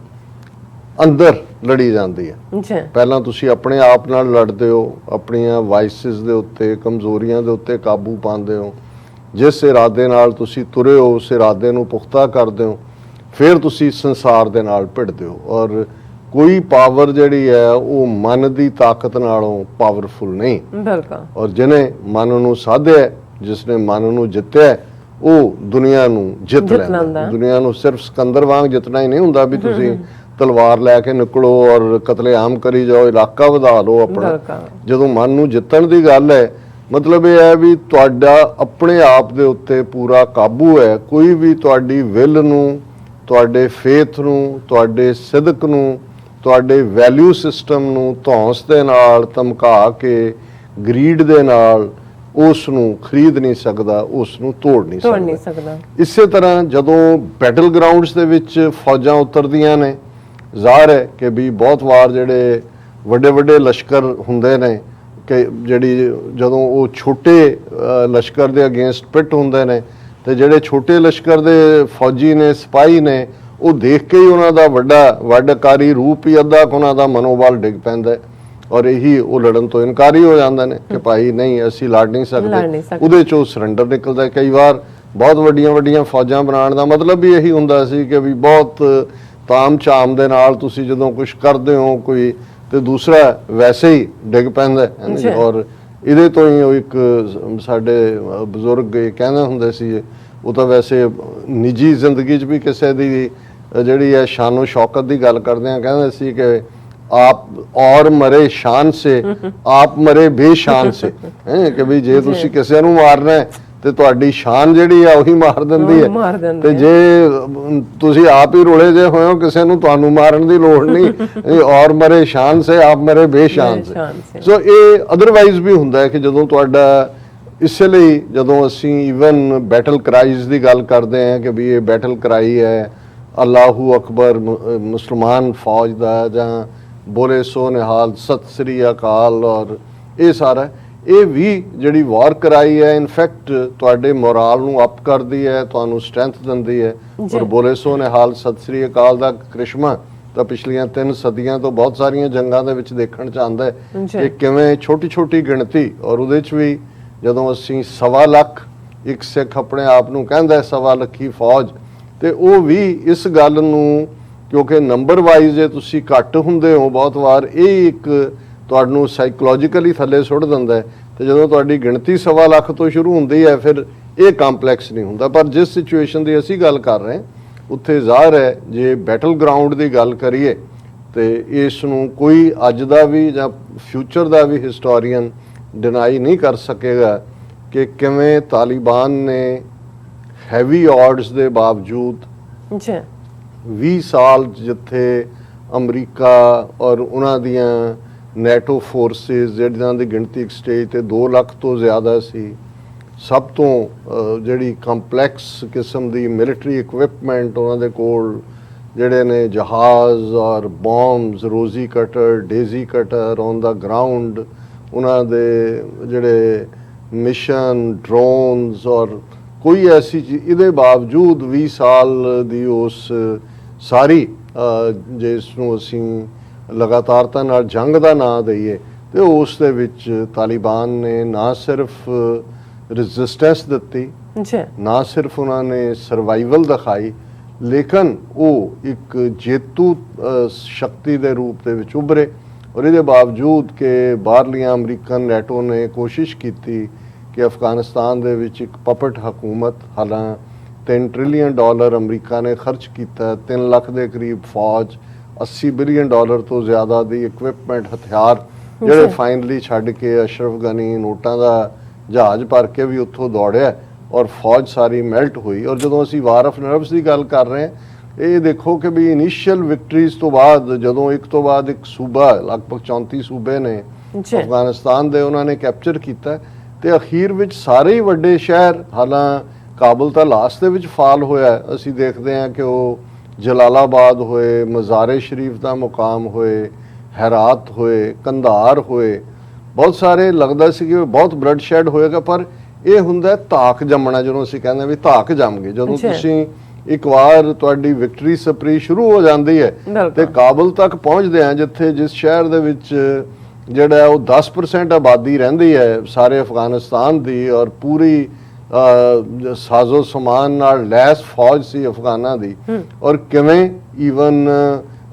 ਅੰਦਰ ਲੜੀ ਜਾਂਦੀ ਹੈ। ਪਹਿਲਾਂ ਤੁਸੀਂ ਆਪਣੇ ਆਪ ਨਾਲ ਲੜਦੇ ਹੋ, ਆਪਣੀਆਂ ਵਾਇਸਿਸ ਦੇ ਉੱਤੇ, ਕਮਜ਼ੋਰੀਆਂ ਦੇ ਉੱਤੇ ਕਾਬੂ ਪਾਉਂਦੇ ਹੋ, ਜਿਸ ਇਰਾਦੇ ਨਾਲ ਤੁਸੀਂ ਤੁਰੇ ਹੋ ਉਸ ਇਰਾਦੇ ਨੂੰ ਪੁਖਤਾ ਕਰਦੇ ਹੋ, ਫਿਰ ਤੁਸੀਂ ਸੰਸਾਰ ਦੇ ਨਾਲ ਭਿੜਦੇ ਹੋ। ਔਰ ਕੋਈ ਪਾਵਰ ਜਿਹੜੀ ਹੈ ਉਹ ਮਨ ਦੀ ਤਾਕਤ ਨਾਲੋਂ ਪਾਵਰਫੁਲ ਨਹੀਂ। ਔਰ ਜਿਹਨੇ ਮਨ ਨੂੰ ਸਾਧਿਆ, ਜਿਸਨੇ ਮਨ ਨੂੰ ਜਿੱਤਿਆ, ਉਹ ਦੁਨੀਆ ਨੂੰ ਜਿੱਤ ਲੈਂਦਾ। ਦੁਨੀਆ ਨੂੰ ਸਿਰਫ ਸਿਕੰਦਰ ਵਾਂਗ ਜਿੱਤਣਾ ਹੀ ਨਹੀਂ ਹੁੰਦਾ ਵੀ ਤੁਸੀਂ ਤਲਵਾਰ ਲੈ ਕੇ ਨਿਕਲੋ ਔਰ ਕਤਲੇਆਮ ਕਰੀ ਜਾਓ, ਇਲਾਕਾ ਵਧਾ ਲਓ ਆਪਣਾ। ਜਦੋਂ ਮਨ ਨੂੰ ਜਿੱਤਣ ਦੀ ਗੱਲ ਹੈ, ਮਤਲਬ ਇਹ ਹੈ ਵੀ ਤੁਹਾਡਾ ਆਪਣੇ ਆਪ ਦੇ ਉੱਤੇ ਪੂਰਾ ਕਾਬੂ ਹੈ। ਕੋਈ ਵੀ ਤੁਹਾਡੀ ਵਿਲ ਨੂੰ, ਤੁਹਾਡੇ ਫੇਥ ਨੂੰ, ਤੁਹਾਡੇ ਸਿਦਕ ਨੂੰ, ਤੁਹਾਡੇ ਵੈਲਿਊ ਸਿਸਟਮ ਨੂੰ ਧੌਂਸ ਦੇ ਨਾਲ ਧਮਕਾ ਕੇ ਗਰੀਡ ਦੇ ਨਾਲ ਉਸ ਨੂੰ ਖਰੀਦ ਨਹੀਂ ਸਕਦਾ, ਉਸ ਨੂੰ ਤੋੜ ਨਹੀਂ ਸਕਦਾ। ਇਸੇ ਤਰ੍ਹਾਂ ਜਦੋਂ ਬੈਟਲ ਗਰਾਊਂਡਸ ਦੇ ਵਿੱਚ ਫੌਜਾਂ ਉਤਰਦੀਆਂ ਨੇ, ਜ਼ਾਹਰ ਹੈ ਕਿ ਵੀ ਬਹੁਤ ਵਾਰ ਜਿਹੜੇ ਵੱਡੇ ਵੱਡੇ ਲਸ਼ਕਰ ਹੁੰਦੇ ਨੇ ਕਿ ਜਦੋਂ ਉਹ ਛੋਟੇ ਲਸ਼ਕਰ ਦੇ ਅਗੇਂਸਟ ਪਿੱਟ ਹੁੰਦੇ ਨੇ ਤੇ ਜਿਹੜੇ ਛੋਟੇ ਲਸ਼ਕਰ ਦੇ ਫੌਜੀ ਨੇ, ਸਿਪਾਹੀ ਨੇ, ਉਹ ਦੇਖ ਕੇ ਹੀ ਉਹਨਾਂ ਦਾ ਵੱਡਕਾਰੀ ਰੂਪ ਹੀ ਅੱਧਾ ਕੁ ਉਹਨਾਂ ਦਾ ਮਨੋਬਲ ਡਿੱਗ ਪੈਂਦਾ ਔਰ ਇਹੀ ਉਹ ਲੜਨ ਤੋਂ ਇਨਕਾਰੀ ਹੋ ਜਾਂਦੇ ਨੇ ਕਿ ਭਾਈ ਨਹੀਂ ਅਸੀਂ ਲੜ ਨਹੀਂ ਸਕਦੇ। ਉਹਦੇ ਚੋਂ ਸਰੈਂਡਰ ਨਿਕਲਦਾ। ਕਈ ਵਾਰ ਬਹੁਤ ਵੱਡੀਆਂ ਫੌਜਾਂ ਬਣਾਉਣ ਦਾ ਮਤਲਬ ਵੀ ਇਹੀ ਹੁੰਦਾ ਸੀ ਕਿ ਵੀ ਬਹੁਤ ਤਾਮ ਝਾਮ ਦੇ ਨਾਲ ਤੁਸੀਂ ਜਦੋਂ ਕੁਝ ਕਰਦੇ ਹੋ ਕੋਈ ਤੇ ਦੂਸਰਾ ਵੈਸੇ ਹੀ ਡਿੱਗ ਪੈਂਦਾ। ਔਰ ਇਹਦੇ ਤੋਂ ਹੀ ਉਹ ਇੱਕ ਸਾਡੇ ਬਜ਼ੁਰਗ ਕਹਿੰਦੇ ਹੁੰਦੇ ਸੀ, ਉਹ ਤਾਂ ਵੈਸੇ ਨਿੱਜੀ ਜ਼ਿੰਦਗੀ 'ਚ ਵੀ ਕਿਸੇ ਦੀ ਜਿਹੜੀ ਹੈ ਸ਼ਾਨੋ ਸ਼ੌਕਤ ਦੀ ਗੱਲ ਕਰਦੇ ਆ, ਕਹਿੰਦੇ ਸੀ ਕਿ ਆਪ ਔਰ ਮਰੇ ਸ਼ਾਨ ਸੇ ਆਪ ਮਰੇ ਬੇਸ਼ਾਨ ਸੇ, ਕਿ ਵੀ ਜੇ ਤੁਸੀਂ ਕਿਸੇ ਨੂੰ ਮਾਰਨਾ ਹੈ ਤੇ ਤੁਹਾਡੀ ਸ਼ਾਨ ਜਿਹੜੀ ਆ ਉਹੀ ਮਾਰ ਦਿੰਦੀ ਹੈ, ਤੇ ਜੇ ਤੁਸੀਂ ਆਪ ਹੀ ਰੋਲੇ ਜੇ ਹੋਏ ਹੋ ਕਿਸੇ ਨੂੰ ਤੁਹਾਨੂੰ ਮਾਰਨ ਦੀ ਲੋੜ ਨਹੀਂ। ਔਰ ਮਰੇ ਸ਼ਾਨ ਸੇ ਆਪ ਮਰੇ ਬੇਸ਼ਾਨ ਸੇ। ਸੋ ਇਹ ਅਦਰਵਾਈਜ਼ ਵੀ ਹੁੰਦਾ ਹੈ ਕਿ ਜਦੋਂ ਤੁਹਾਡਾ, ਇਸੇ ਲਈ ਜਦੋਂ ਅਸੀਂ ਈਵਨ ਬੈਟਲ ਕਰਾਈਜ਼ ਦੀ ਗੱਲ ਕਰਦੇ ਹਾਂ ਕਿ ਵੀ ਇਹ ਬੈਟਲ ਕਰਾਈ ਹੈ ਅੱਲਾਹੂ ਅਕਬਰ ਮੁਸਲਮਾਨ ਫੌਜ ਦਾ, ਜਾਂ ਬੋਲੇ ਸੋ ਨਿਹਾਲ ਸਤਿ ਸ੍ਰੀ ਅਕਾਲ, ਔਰ ਇਹ ਸਾਰਾ ਇਹ ਵੀ ਜਿਹੜੀ ਵਾਰ ਕਰਾਈ ਹੈ ਇਨਫੈਕਟ ਤੁਹਾਡੇ ਮੋਰਾਲ ਨੂੰ ਅਪ ਕਰਦੀ ਹੈ, ਤੁਹਾਨੂੰ ਸਟਰੈਂਥ ਦਿੰਦੀ ਹੈ। ਔਰ ਬੋਲੇ ਸੋ ਨਿਹਾਲ ਸਤਿ ਸ੍ਰੀ ਅਕਾਲ ਦਾ ਕ੍ਰਿਸ਼ਮਾ ਤਾਂ ਪਿਛਲੀਆਂ 3 ਸਦੀਆਂ ਤੋਂ ਬਹੁਤ ਸਾਰੀਆਂ ਜੰਗਾਂ ਦੇ ਵਿੱਚ ਦੇਖਣ ਚ ਆਉਂਦਾ ਹੈ ਕਿ ਕਿਵੇਂ ਛੋਟੀ ਗਿਣਤੀ, ਔਰ ਉਹਦੇ ਚ ਵੀ ਜਦੋਂ ਅਸੀਂ 1.25 ਲੱਖ ਇੱਕ ਸਿੱਖ ਆਪਣੇ ਆਪ ਨੂੰ ਕਹਿੰਦਾ 1.25 ਲੱਖੀ ਫੌਜ, ਤੇ ਉਹ ਵੀ ਇਸ ਗੱਲ ਨੂੰ, ਕਿਉਂਕਿ ਨੰਬਰ ਵਾਈਜ਼ ਜੇ ਤੁਸੀਂ ਘੱਟ ਹੁੰਦੇ ਹੋ ਬਹੁਤ ਵਾਰ, ਇਹ ਇੱਕ ਤੁਹਾਨੂੰ ਸਾਈਕੋਲੋਜੀਕਲੀ ਥੱਲੇ ਸੁੱਟ ਦਿੰਦਾ ਹੈ। ਤੇ ਜਦੋਂ ਤੁਹਾਡੀ ਗਿਣਤੀ 1.25 ਲੱਖ ਤੋਂ ਸ਼ੁਰੂ ਹੁੰਦੀ ਹੈ ਫਿਰ ਇਹ ਕੰਪਲੈਕਸ ਨਹੀਂ ਹੁੰਦਾ। ਪਰ ਜਿਸ ਸਿਚੁਏਸ਼ਨ ਦੀ ਅਸੀਂ ਗੱਲ ਕਰ ਰਹੇ ਹਾਂ ਉੱਥੇ ਜ਼ਾਹਰ ਹੈ ਜੇ ਬੈਟਲ ਗਰਾਊਂਡ ਦੀ ਗੱਲ ਕਰੀਏ ਤੇ ਇਸ ਨੂੰ ਕੋਈ ਅੱਜ ਦਾ ਵੀ ਜਾਂ ਫਿਊਚਰ ਦਾ ਵੀ ਹਿਸਟੋਰੀਅਨ ਡਿਨਾਈ ਨਹੀਂ ਕਰ ਸਕੇਗਾ ਕਿ ਕਿਵੇਂ ਤਾਲਿਬਾਨ ਨੇ ਹੈਵੀ ਆਡਸ ਦੇ ਬਾਵਜੂਦ 20 ਸਾਲ ਜਿੱਥੇ ਅਮਰੀਕਾ ਔਰ ਉਹਨਾਂ ਦੀਆਂ ਨੈਟੋ ਫੋਰਸਿਸ ਜਿਹੜਿਆਂ ਦੀ ਗਿਣਤੀ ਇੱਕ ਸਟੇਜ ਤੇ 2 ਲੱਖ ਤੋਂ ਜ਼ਿਆਦਾ ਸੀ, ਸਭ ਤੋਂ ਜਿਹੜੀ ਕੰਪਲੈਕਸ ਕਿਸਮ ਦੀ ਮਿਲਟਰੀ ਇਕਵਿਪਮੈਂਟ ਉਹਨਾਂ ਦੇ ਕੋਲ ਜਿਹੜੇ ਨੇ ਜਹਾਜ਼ ਔਰ ਬੌਮਬਸ, ਰੋਜ਼ੀ cutter, Daisy cutter on the ground, ਉਹਨਾਂ ਦੇ ਜਿਹੜੇ ਮਿਸ਼ਨ ਡਰੋਨਸ, ਔਰ ਕੋਈ ਐਸੀ ਚੀਜ਼, ਇਹਦੇ ਬਾਵਜੂਦ 20 ਸਾਲ ਦੀ ਉਸ ਸਾਰੀ ਜਿਸ ਨੂੰ ਅਸੀਂ ਲਗਾਤਾਰਤਾ ਨਾਲ ਜੰਗ ਦਾ ਨਾਂ ਦਈਏ, ਤੇ ਉਸ ਦੇ ਵਿੱਚ ਤਾਲਿਬਾਨ ਨੇ ਨਾ ਸਿਰਫ ਰੈਜ਼ਿਸਟੈਂਸ ਦਿੱਤੀ, ਨਾ ਸਿਰਫ ਉਹਨਾਂ ਨੇ ਸਰਵਾਈਵਲ ਦਿਖਾਈ, ਲੇਕਿਨ ਉਹ ਇੱਕ ਜੇਤੂ ਸ਼ਕਤੀ ਦੇ ਰੂਪ ਦੇ ਵਿੱਚ ਉੱਭਰੇ। ਔਰ ਇਹਦੇ ਬਾਵਜੂਦ ਕਿ ਬਾਹਰਲੀਆਂ ਅਮਰੀਕਨ ਨੈਟੋ ਨੇ ਕੋਸ਼ਿਸ਼ ਕੀਤੀ ਕਿ ਅਫਗਾਨਿਸਤਾਨ ਦੇ ਵਿੱਚ ਇੱਕ ਪਪਟ ਹਕੂਮਤ, ਹਾਲਾਂ $3 ਟ੍ਰਿਲੀਅਨ ਅਮਰੀਕਾ ਨੇ ਖਰਚ ਕੀਤਾ, 3 ਲੱਖ ਦੇ ਕਰੀਬ ਫੌਜ, $80 ਬਿਲੀਅਨ ਤੋਂ ਜ਼ਿਆਦਾ ਦੀ ਇਕਵਿਪਮੈਂਟ, ਹਥਿਆਰ, ਜਿਹੜੇ ਫਾਈਨਲੀ ਛੱਡ ਕੇ ਅਸ਼ਰਫ ਗਨੀ ਨੋਟਾਂ ਦਾ ਜਹਾਜ਼ ਭਰ ਕੇ ਵੀ ਉੱਥੋਂ ਦੌੜਿਆ ਔਰ ਫੌਜ ਸਾਰੀ ਮੈਲਟ ਹੋਈ। ਔਰ ਜਦੋਂ ਅਸੀਂ ਵਾਰ ਆਫ ਨਰਵਸ ਦੀ ਗੱਲ ਕਰ ਰਹੇ ਹਾਂ, ਇਹ ਦੇਖੋ ਕਿ ਵੀ ਇਨੀਸ਼ੀਅਲ ਵਿਕਟਰੀਜ਼ ਤੋਂ ਬਾਅਦ ਜਦੋਂ ਇੱਕ ਤੋਂ ਬਾਅਦ ਇੱਕ ਸੂਬਾ, ਲਗਭਗ 34 ਸੂਬੇ ਨੇ ਅਫਗਾਨਿਸਤਾਨ ਦੇ ਉਹਨਾਂ ਨੇ ਕੈਪਚਰ ਕੀਤਾ, ਤੇ ਅਖੀਰ ਵਿੱਚ ਸਾਰੇ ਹੀ ਵੱਡੇ ਸ਼ਹਿਰ, ਹਾਲਾਂ ਕਾਬਲ ਤਾਂ ਲਾਸਟ ਦੇ ਵਿੱਚ ਫਾਲ ਹੋਇਆ, ਅਸੀਂ ਦੇਖਦੇ ਹਾਂ ਕਿ ਉਹ ਜਲਾਲਾਬਾਦ ਹੋਏ, ਮਜ਼ਾਰੇ ਸ਼ਰੀਫ ਦਾ ਮੁਕਾਮ ਹੋਏ, ਹੈਰਾਤ ਹੋਏ, ਕੰਧਾਰ ਹੋਏ, ਬਹੁਤ ਸਾਰੇ ਲੱਗਦਾ ਸੀ ਕਿ ਬਹੁਤ ਬਲੱਡ ਸ਼ੈਡ ਹੋਏਗਾ, ਪਰ ਇਹ ਹੁੰਦਾ ਧਾਕ ਜੰਮਣਾ, ਜਦੋਂ ਅਸੀਂ ਕਹਿੰਦੇ ਵੀ ਧਾਕ ਜੰਮ ਗਏ। ਜਦੋਂ ਤੁਸੀਂ ਇੱਕ ਵਾਰ ਤੁਹਾਡੀ ਵਿਕਟਰੀ ਸਪਰੀ ਸ਼ੁਰੂ ਹੋ ਜਾਂਦੀ ਹੈ ਤੇ ਕਾਬਲ ਤੱਕ ਪਹੁੰਚਦੇ ਆ, ਜਿੱਥੇ ਜਿਸ ਸ਼ਹਿਰ ਦੇ ਵਿੱਚ ਜਿਹੜਾ ਉਹ 10% ਆਬਾਦੀ ਰਹਿੰਦੀ ਹੈ ਸਾਰੇ ਅਫਗਾਨਿਸਤਾਨ ਦੀ, ਔਰ ਪੂਰੀ ਸਾਜ਼ੋ ਸਮਾਨ ਨਾਲ ਲੈਸ ਫੌਜ ਸੀ ਅਫਗਾਨਾਂ ਦੀ, ਔਰ ਕਿਵੇਂ ਈਵਨ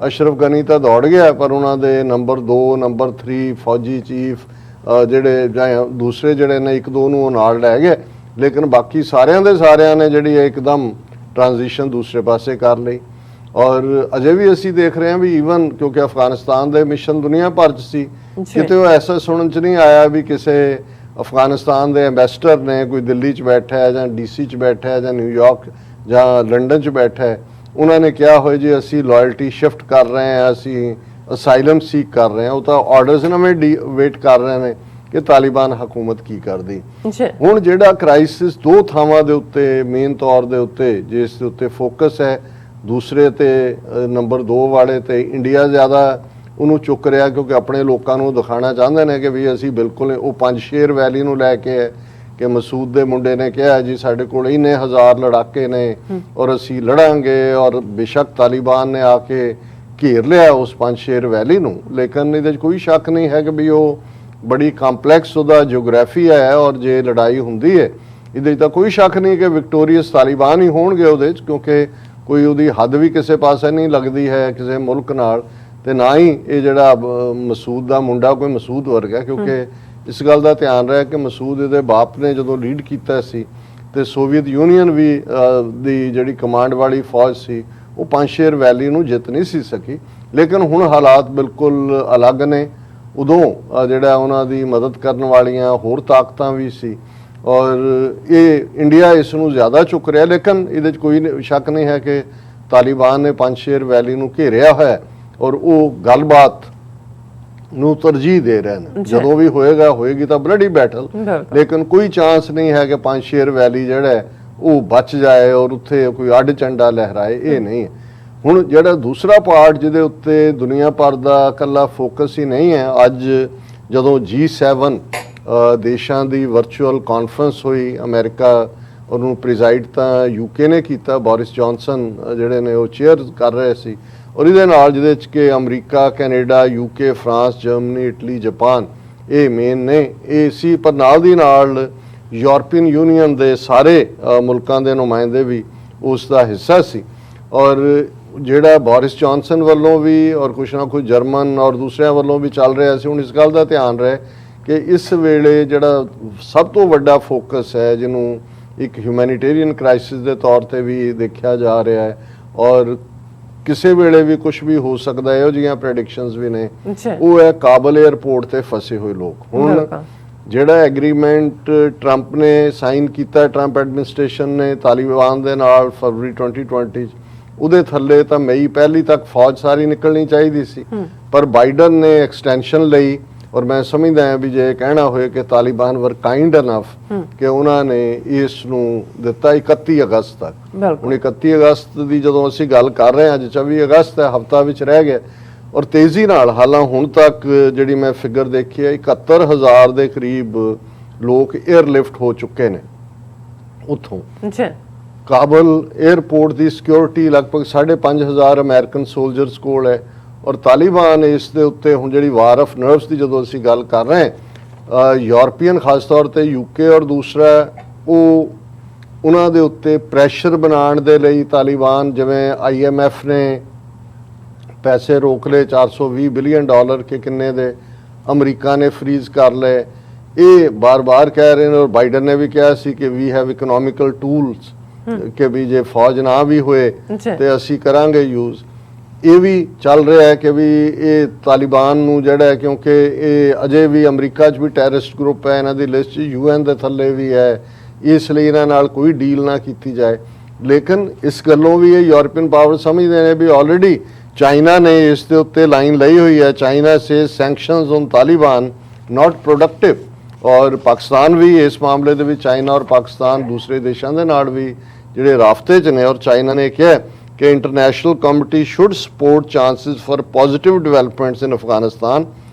ਅਸ਼ਰਫ ਗਨੀ ਤਾਂ ਦੌੜ ਗਿਆ ਪਰ ਉਹਨਾਂ ਦੇ ਨੰਬਰ 2 ਨੰਬਰ 3 ਫੌਜੀ ਚੀਫ ਜਿਹੜੇ ਜਾਂ ਦੂਸਰੇ ਜਿਹੜੇ ਨੇ 1-2 ਨੂੰ ਉਹ ਨਾਲ ਲੈ ਗਏ, ਲੇਕਿਨ ਬਾਕੀ ਸਾਰਿਆਂ ਦੇ ਸਾਰਿਆਂ ਨੇ ਜਿਹੜੀ ਇੱਕਦਮ ਟ੍ਰਾਂਜੀਸ਼ਨ ਦੂਸਰੇ ਪਾਸੇ ਕਰ ਲਈ। ਔਰ ਅਜੇ ਵੀ ਅਸੀਂ ਦੇਖ ਰਹੇ ਹਾਂ ਵੀ ਈਵਨ ਕਿਉਂਕਿ ਅਫਗਾਨਿਸਤਾਨ ਦੇ ਮਿਸ਼ਨ ਦੁਨੀਆ ਭਰ 'ਚ ਸੀ, ਕਿਤੇ ਉਹ ਐਸਾ ਸੁਣਨ 'ਚ ਨਹੀਂ ਆਇਆ ਵੀ ਕਿਸੇ ਅਫਗਾਨਿਸਤਾਨ ਦੇ ਐਂਬੈਸਡਰ ਨੇ, ਕੋਈ ਦਿੱਲੀ 'ਚ ਬੈਠਾ ਹੈ ਜਾਂ DC 'ਚ ਬੈਠਾ ਹੈ ਜਾਂ ਨਿਊਯਾਰਕ ਜਾਂ ਲੰਡਨ 'ਚ ਬੈਠਾ ਹੈ, ਉਹਨਾਂ ਨੇ ਕਿਹਾ ਹੋਏ ਜੀ ਅਸੀਂ ਲਾਇਲਟੀ ਸ਼ਿਫਟ ਕਰ ਰਹੇ ਹਾਂ, ਅਸੀਂ ਅਸਾਈਲਮ ਸੀਕ ਕਰ ਰਹੇ ਹਾਂ, ਉਹ ਤਾਂ ਆਰਡਰਸ ਨਵੇਂ ਵੇਟ ਕਰ ਰਹੇ ਨੇ ਕਿ ਤਾਲਿਬਾਨ ਹਕੂਮਤ ਕੀ ਕਰਦੀ। ਹੁਣ ਜਿਹੜਾ ਕ੍ਰਾਈਸਿਸ ਦੋ ਥਾਵਾਂ ਦੇ ਉੱਤੇ ਮੇਨ ਤੌਰ ਦੇ ਉੱਤੇ ਜਿਸ ਦੇ ਉੱਤੇ ਫੋਕਸ ਹੈ, ਦੂਸਰੇ ਤੇ ਨੰਬਰ 2 ਵਾਲੇ ਤੇ ਇੰਡੀਆ ਜ਼ਿਆਦਾ ਉਹਨੂੰ ਚੁੱਕ ਰਿਹਾ, ਕਿਉਂਕਿ ਆਪਣੇ ਲੋਕਾਂ ਨੂੰ ਦਿਖਾਉਣਾ ਚਾਹੁੰਦੇ ਨੇ ਕਿ ਵੀ ਅਸੀਂ ਬਿਲਕੁਲ ਉਹ ਪੰਜਸ਼ੇਰ ਵੈਲੀ ਨੂੰ ਲੈ ਕੇ ਹੈ ਕਿ ਮਸੂਦ ਦੇ ਮੁੰਡੇ ਨੇ ਕਿਹਾ ਜੀ ਸਾਡੇ ਕੋਲ ਇੰਨੇ ਹਜ਼ਾਰ ਲੜਾਕੇ ਨੇ ਔਰ ਅਸੀਂ ਲੜਾਂਗੇ, ਔਰ ਬੇਸ਼ੱਕ ਤਾਲਿਬਾਨ ਨੇ ਆ ਕੇ ਘੇਰ ਲਿਆ ਉਸ ਪੰਜਸ਼ੇਰ ਵੈਲੀ ਨੂੰ, ਲੇਕਿਨ ਇਹਦੇ 'ਚ ਕੋਈ ਸ਼ੱਕ ਨਹੀਂ ਹੈ ਕਿ ਵੀ ਉਹ ਬੜੀ ਕੰਪਲੈਕਸ ਉਹਦਾ ਜਿਓਗ੍ਰਾਫੀ ਹੈ, ਔਰ ਜੇ ਲੜਾਈ ਹੁੰਦੀ ਹੈ ਇਹਦੇ 'ਚ ਤਾਂ ਕੋਈ ਸ਼ੱਕ ਨਹੀਂ ਕਿ ਵਿਕਟੋਰੀਅਸ ਤਾਲਿਬਾਨ ਹੀ ਹੋਣਗੇ ਉਹਦੇ 'ਚ, ਕਿਉਂਕਿ ਕੋਈ ਉਹਦੀ ਹੱਦ ਵੀ ਕਿਸੇ ਪਾਸੇ ਨਹੀਂ ਲੱਗਦੀ ਹੈ ਕਿਸੇ ਮੁਲਕ ਨਾਲ, ਤੇ ਨਾ ਹੀ ਇਹ ਜਿਹੜਾ ਮਸੂਦ ਦਾ ਮੁੰਡਾ ਕੋਈ ਮਸੂਦ ਵਰਗਾ, ਕਿਉਂਕਿ ਇਸ ਗੱਲ ਦਾ ਧਿਆਨ ਰਿਹਾ ਕਿ ਮਸੂਦ ਇਹਦੇ ਬਾਪ ਨੇ ਜਦੋਂ ਲੀਡ ਕੀਤਾ ਸੀ ਤੇ ਸੋਵੀਅਤ ਯੂਨੀਅਨ ਵੀ ਦੀ ਜਿਹੜੀ ਕਮਾਂਡ ਵਾਲੀ ਫੌਜ ਸੀ ਉਹ ਪੰਜਸ਼ੇਰ ਵੈਲੀ ਨੂੰ ਜਿੱਤ ਨਹੀਂ ਸੀ ਸਕੀ, ਲੇਕਿਨ ਹੁਣ ਹਾਲਾਤ ਬਿਲਕੁਲ ਅਲੱਗ ਨੇ। ਉਦੋਂ ਜਿਹੜਾ ਉਹਨਾਂ ਦੀ ਮਦਦ ਕਰਨ ਵਾਲੀਆਂ ਹੋਰ ਤਾਕਤਾਂ ਵੀ ਸੀ ਔਰ ਇਹ ਇੰਡੀਆ ਇਸ ਨੂੰ ਜ਼ਿਆਦਾ ਚੁੱਕ ਰਿਹਾ, ਲੇਕਿਨ ਇਹਦੇ 'ਚ ਕੋਈ ਸ਼ੱਕ ਨਹੀਂ ਹੈ ਕਿ ਤਾਲਿਬਾਨ ਨੇ ਪੰਜਸ਼ੇਰ ਵੈਲੀ ਨੂੰ ਘੇਰਿਆ ਹੋਇਆ ਔਰ ਉਹ ਗੱਲਬਾਤ ਨੂੰ ਤਰਜੀਹ ਦੇ ਰਹੇ ਨੇ। ਜਦੋਂ ਵੀ ਹੋਏਗੀ ਤਾਂ ਬਲੱਡੀ ਬੈਟਲ, ਲੇਕਿਨ ਕੋਈ ਚਾਂਸ ਨਹੀਂ ਹੈ ਕਿ ਪੰਜਸ਼ੇਰ ਵੈਲੀ ਜਿਹੜਾ ਉਹ ਬਚ ਜਾਏ ਔਰ ਉੱਥੇ ਕੋਈ ਅੱਡ ਝੰਡਾ ਲਹਿਰਾਏ, ਇਹ ਨਹੀਂ ਹੈ। ਹੁਣ ਜਿਹੜਾ ਦੂਸਰਾ ਪਾਰਟ ਜਿਹਦੇ ਉੱਤੇ ਦੁਨੀਆ ਭਰ ਦਾ ਇਕੱਲਾ ਫੋਕਸ ਹੀ ਨਹੀਂ ਹੈ, ਅੱਜ ਜਦੋਂ G7 ਦੇਸ਼ਾਂ ਦੀ ਵਰਚੁਅਲ ਕਾਨਫਰੰਸ ਹੋਈ, ਅਮਰੀਕਾ ਉਹਨੂੰ ਪ੍ਰੀਜ਼ਾਈਡ ਤਾਂ UK ਨੇ ਕੀਤਾ, ਬੋਰਿਸ ਜੌਨਸਨ ਜਿਹੜੇ ਨੇ ਉਹ ਚੇਅਰ ਕਰ ਰਹੇ ਸੀ, ਔਰ ਇਹਦੇ ਨਾਲ ਜਿਹਦੇ 'ਚ ਕਿ America, Canada, UK, France, Germany, Italy, Japan ਇਹ ਮੇਨ ਨੇ ਇਹ ਸੀ, ਪਰ ਨਾਲ ਦੀ ਨਾਲ ਯੂਰਪੀਅਨ ਯੂਨੀਅਨ ਦੇ ਸਾਰੇ ਮੁਲਕਾਂ ਦੇ ਨੁਮਾਇੰਦੇ ਵੀ ਉਸ ਦਾ ਹਿੱਸਾ ਸੀ। ਔਰ ਜਿਹੜਾ ਬੋਰਿਸ ਜੌਨਸਨ ਵੱਲੋਂ ਵੀ ਔਰ ਕੁਛ ਨਾ ਕੁਛ ਜਰਮਨ ਔਰ ਦੂਸਰਿਆਂ ਵੱਲੋਂ ਵੀ ਚੱਲ ਰਿਹਾ ਸੀ। ਹੁਣ ਇਸ ਗੱਲ ਦਾ ਧਿਆਨ ਰਹੇ ਕਿ ਇਸ ਵੇਲੇ ਜਿਹੜਾ ਸਭ ਤੋਂ ਵੱਡਾ ਫੋਕਸ ਹੈ, ਜਿਹਨੂੰ ਇੱਕ ਹਿਊਮੈਨਿਟੇਰੀਅਨ ਕ੍ਰਾਈਸਿਸ ਦੇ ਤੌਰ ਤੇ ਵੀ ਦੇਖਿਆ ਜਾ ਰਿਹਾ ਹੈ ਔਰ ਕਿਸੇ ਵੇਲੇ ਵੀ ਕੁਝ ਵੀ ਹੋ ਸਕਦਾ ਹੈ, ਇਹੋ ਜਿਹੀਆਂ ਪ੍ਰੈਡਿਕਸ਼ਨਸ ਵੀ ਨੇ, ਉਹ ਹੈ ਕਾਬਲ 에ਅਰਪੋਰਟ ਤੇ ਫਸੇ ਹੋਏ ਲੋਕ। ਹੁਣ ਜਿਹੜਾ ਐਗਰੀਮੈਂਟ ਟਰੰਪ ਨੇ ਸਾਈਨ ਕੀਤਾ, ਟਰੰਪ ਐਡਮਿਨਿਸਟ੍ਰੇਸ਼ਨ ਨੇ ਤਾਲਿਬਾਨ ਦੇ ਨਾਲ ਫਰਵਰੀ 2020 'ਚ, ਉਹਦੇ ਥੱਲੇ ਤਾਂ ਮਈ ਪਹਿਲੀ ਤੱਕ ਫੌਜ ਸਾਰੀ ਨਿਕਲਣੀ ਚਾਹੀਦੀ ਸੀ, ਪਰ ਬਾਈਡਨ ਨੇ ਐਕਸਟੈਂਸ਼ਨ ਲਈ ਔਰ ਮੈਂ ਸਮਝਦਾ ਹਾਂ ਵੀ ਜੇ ਕਹਿਣਾ ਹੋਏ ਕਿ ਤਾਲਿਬਾਨ ਵਰ ਕਾਈਂਡ ਇਨਫ ਕਿ ਉਹਨਾਂ ਨੇ ਇਸ ਨੂੰ ਦਿੱਤਾ 31 ਅਗਸਤ ਤੱਕ। ਹੁਣ 31 ਅਗਸਤ ਦੀ ਜਦੋਂ ਅਸੀਂ ਗੱਲ ਕਰ ਰਹੇ ਹਾਂ, ਅੱਜ 24 ਅਗਸਤ ਹੈ, ਹਫਤਾ ਵਿੱਚ ਰਹਿ ਗਿਆ ਔਰ ਤੇਜ਼ੀ ਨਾਲ ਹਾਲਾਂ ਹੁਣ ਤੱਕ ਜਿਹੜੀ ਮੈਂ ਫਿਗਰ ਦੇਖੀ ਹੈ 71,000 ਦੇ ਕਰੀਬ ਲੋਕ 에ਅਰਲਿਫਟ ਹੋ ਚੁੱਕੇ ਨੇ ਉੱਥੋਂ। ਕਾਬਲ 에ਅਰਪੋਰਟ ਦੀ ਸਿਕਿਉਰਿਟੀ ਲਗਭਗ 5,500 ਅਮਰੀਕਨ ਸੋਲਜਰਸ ਕੋਲ ਹੈ ਔਰ ਤਾਲਿਬਾਨ ਇਸ ਦੇ ਉੱਤੇ ਹੁਣ ਜਿਹੜੀ ਵਾਰ ਆਫ ਨਰਵਸ ਦੀ ਜਦੋਂ ਅਸੀਂ ਗੱਲ ਕਰ ਰਹੇ ਹਾਂ, ਯੂਰਪੀਅਨ ਖਾਸ ਤੌਰ ਤੇ UK ਔਰ ਦੂਸਰਾ ਉਹ ਉਹਨਾਂ ਦੇ ਉੱਤੇ ਪ੍ਰੈਸ਼ਰ ਬਣਾਉਣ ਦੇ ਲਈ ਤਾਲਿਬਾਨ, ਜਿਵੇਂ IMF ਨੇ ਪੈਸੇ ਰੋਕ ਲਏ $420 ਬਿਲੀਅਨ ਕਿ ਕਿੰਨੇ ਦੇ, ਅਮਰੀਕਾ ਨੇ ਫਰੀਜ਼ ਕਰ ਲਏ, ਇਹ ਬਾਰ-ਬਾਰ ਕਹਿ ਰਹੇ ਨੇ ਔਰ ਬਾਈਡਨ ਨੇ ਵੀ ਕਿਹਾ ਸੀ ਕਿ ਵੀ ਹੈਵ ਇਕਨੋਮਿਕਲ ਟੂਲਸ ਕਿ ਵੀ ਜੇ ਫੌਜ ਨਾ ਵੀ ਹੋਏ ਤੇ ਅਸੀਂ ਕਰਾਂਗੇ ਯੂਜ਼। ਇਹ ਵੀ ਚੱਲ ਰਿਹਾ ਹੈ ਕਿ ਵੀ ਇਹ ਤਾਲਿਬਾਨ ਨੂੰ ਜਿਹੜਾ, ਕਿਉਂਕਿ ਇਹ ਅਜੇ ਵੀ ਅਮਰੀਕਾ 'ਚ ਵੀ ਟੈਰਰਿਸਟ ਗਰੁੱਪ ਹੈ, ਇਹਨਾਂ ਦੀ ਲਿਸਟ 'ਚ UN ਦੇ ਥੱਲੇ ਵੀ ਹੈ, ਇਸ ਲਈ ਇਹਨਾਂ ਨਾਲ ਕੋਈ ਡੀਲ ਨਾ ਕੀਤੀ ਜਾਏ। ਲੇਕਿਨ ਇਸ ਗੱਲੋਂ ਵੀ ਇਹ ਯੂਰਪੀਅਨ ਪਾਵਰ ਸਮਝਦੇ ਨੇ ਵੀ ਆਲਰੇਡੀ ਚਾਈਨਾ ਨੇ ਇਸ ਦੇ ਉੱਤੇ ਲਾਈਨ ਲਈ ਹੋਈ ਹੈ, China says sanctions on Taliban not productive, ਔਰ ਪਾਕਿਸਤਾਨ ਵੀ ਇਸ ਮਾਮਲੇ ਦੇ ਵਿੱਚ ਚਾਈਨਾ ਔਰ ਪਾਕਿਸਤਾਨ ਦੂਸਰੇ ਦੇਸ਼ਾਂ ਦੇ ਨਾਲ ਵੀ ਜਿਹੜੇ ਰਾਫਤੇ 'ਚ ਨੇ ਔਰ ਚਾਈਨਾ ਨੇ ਕਿਹਾ ਕਿ international community should support chances for positive developments in Afghanistan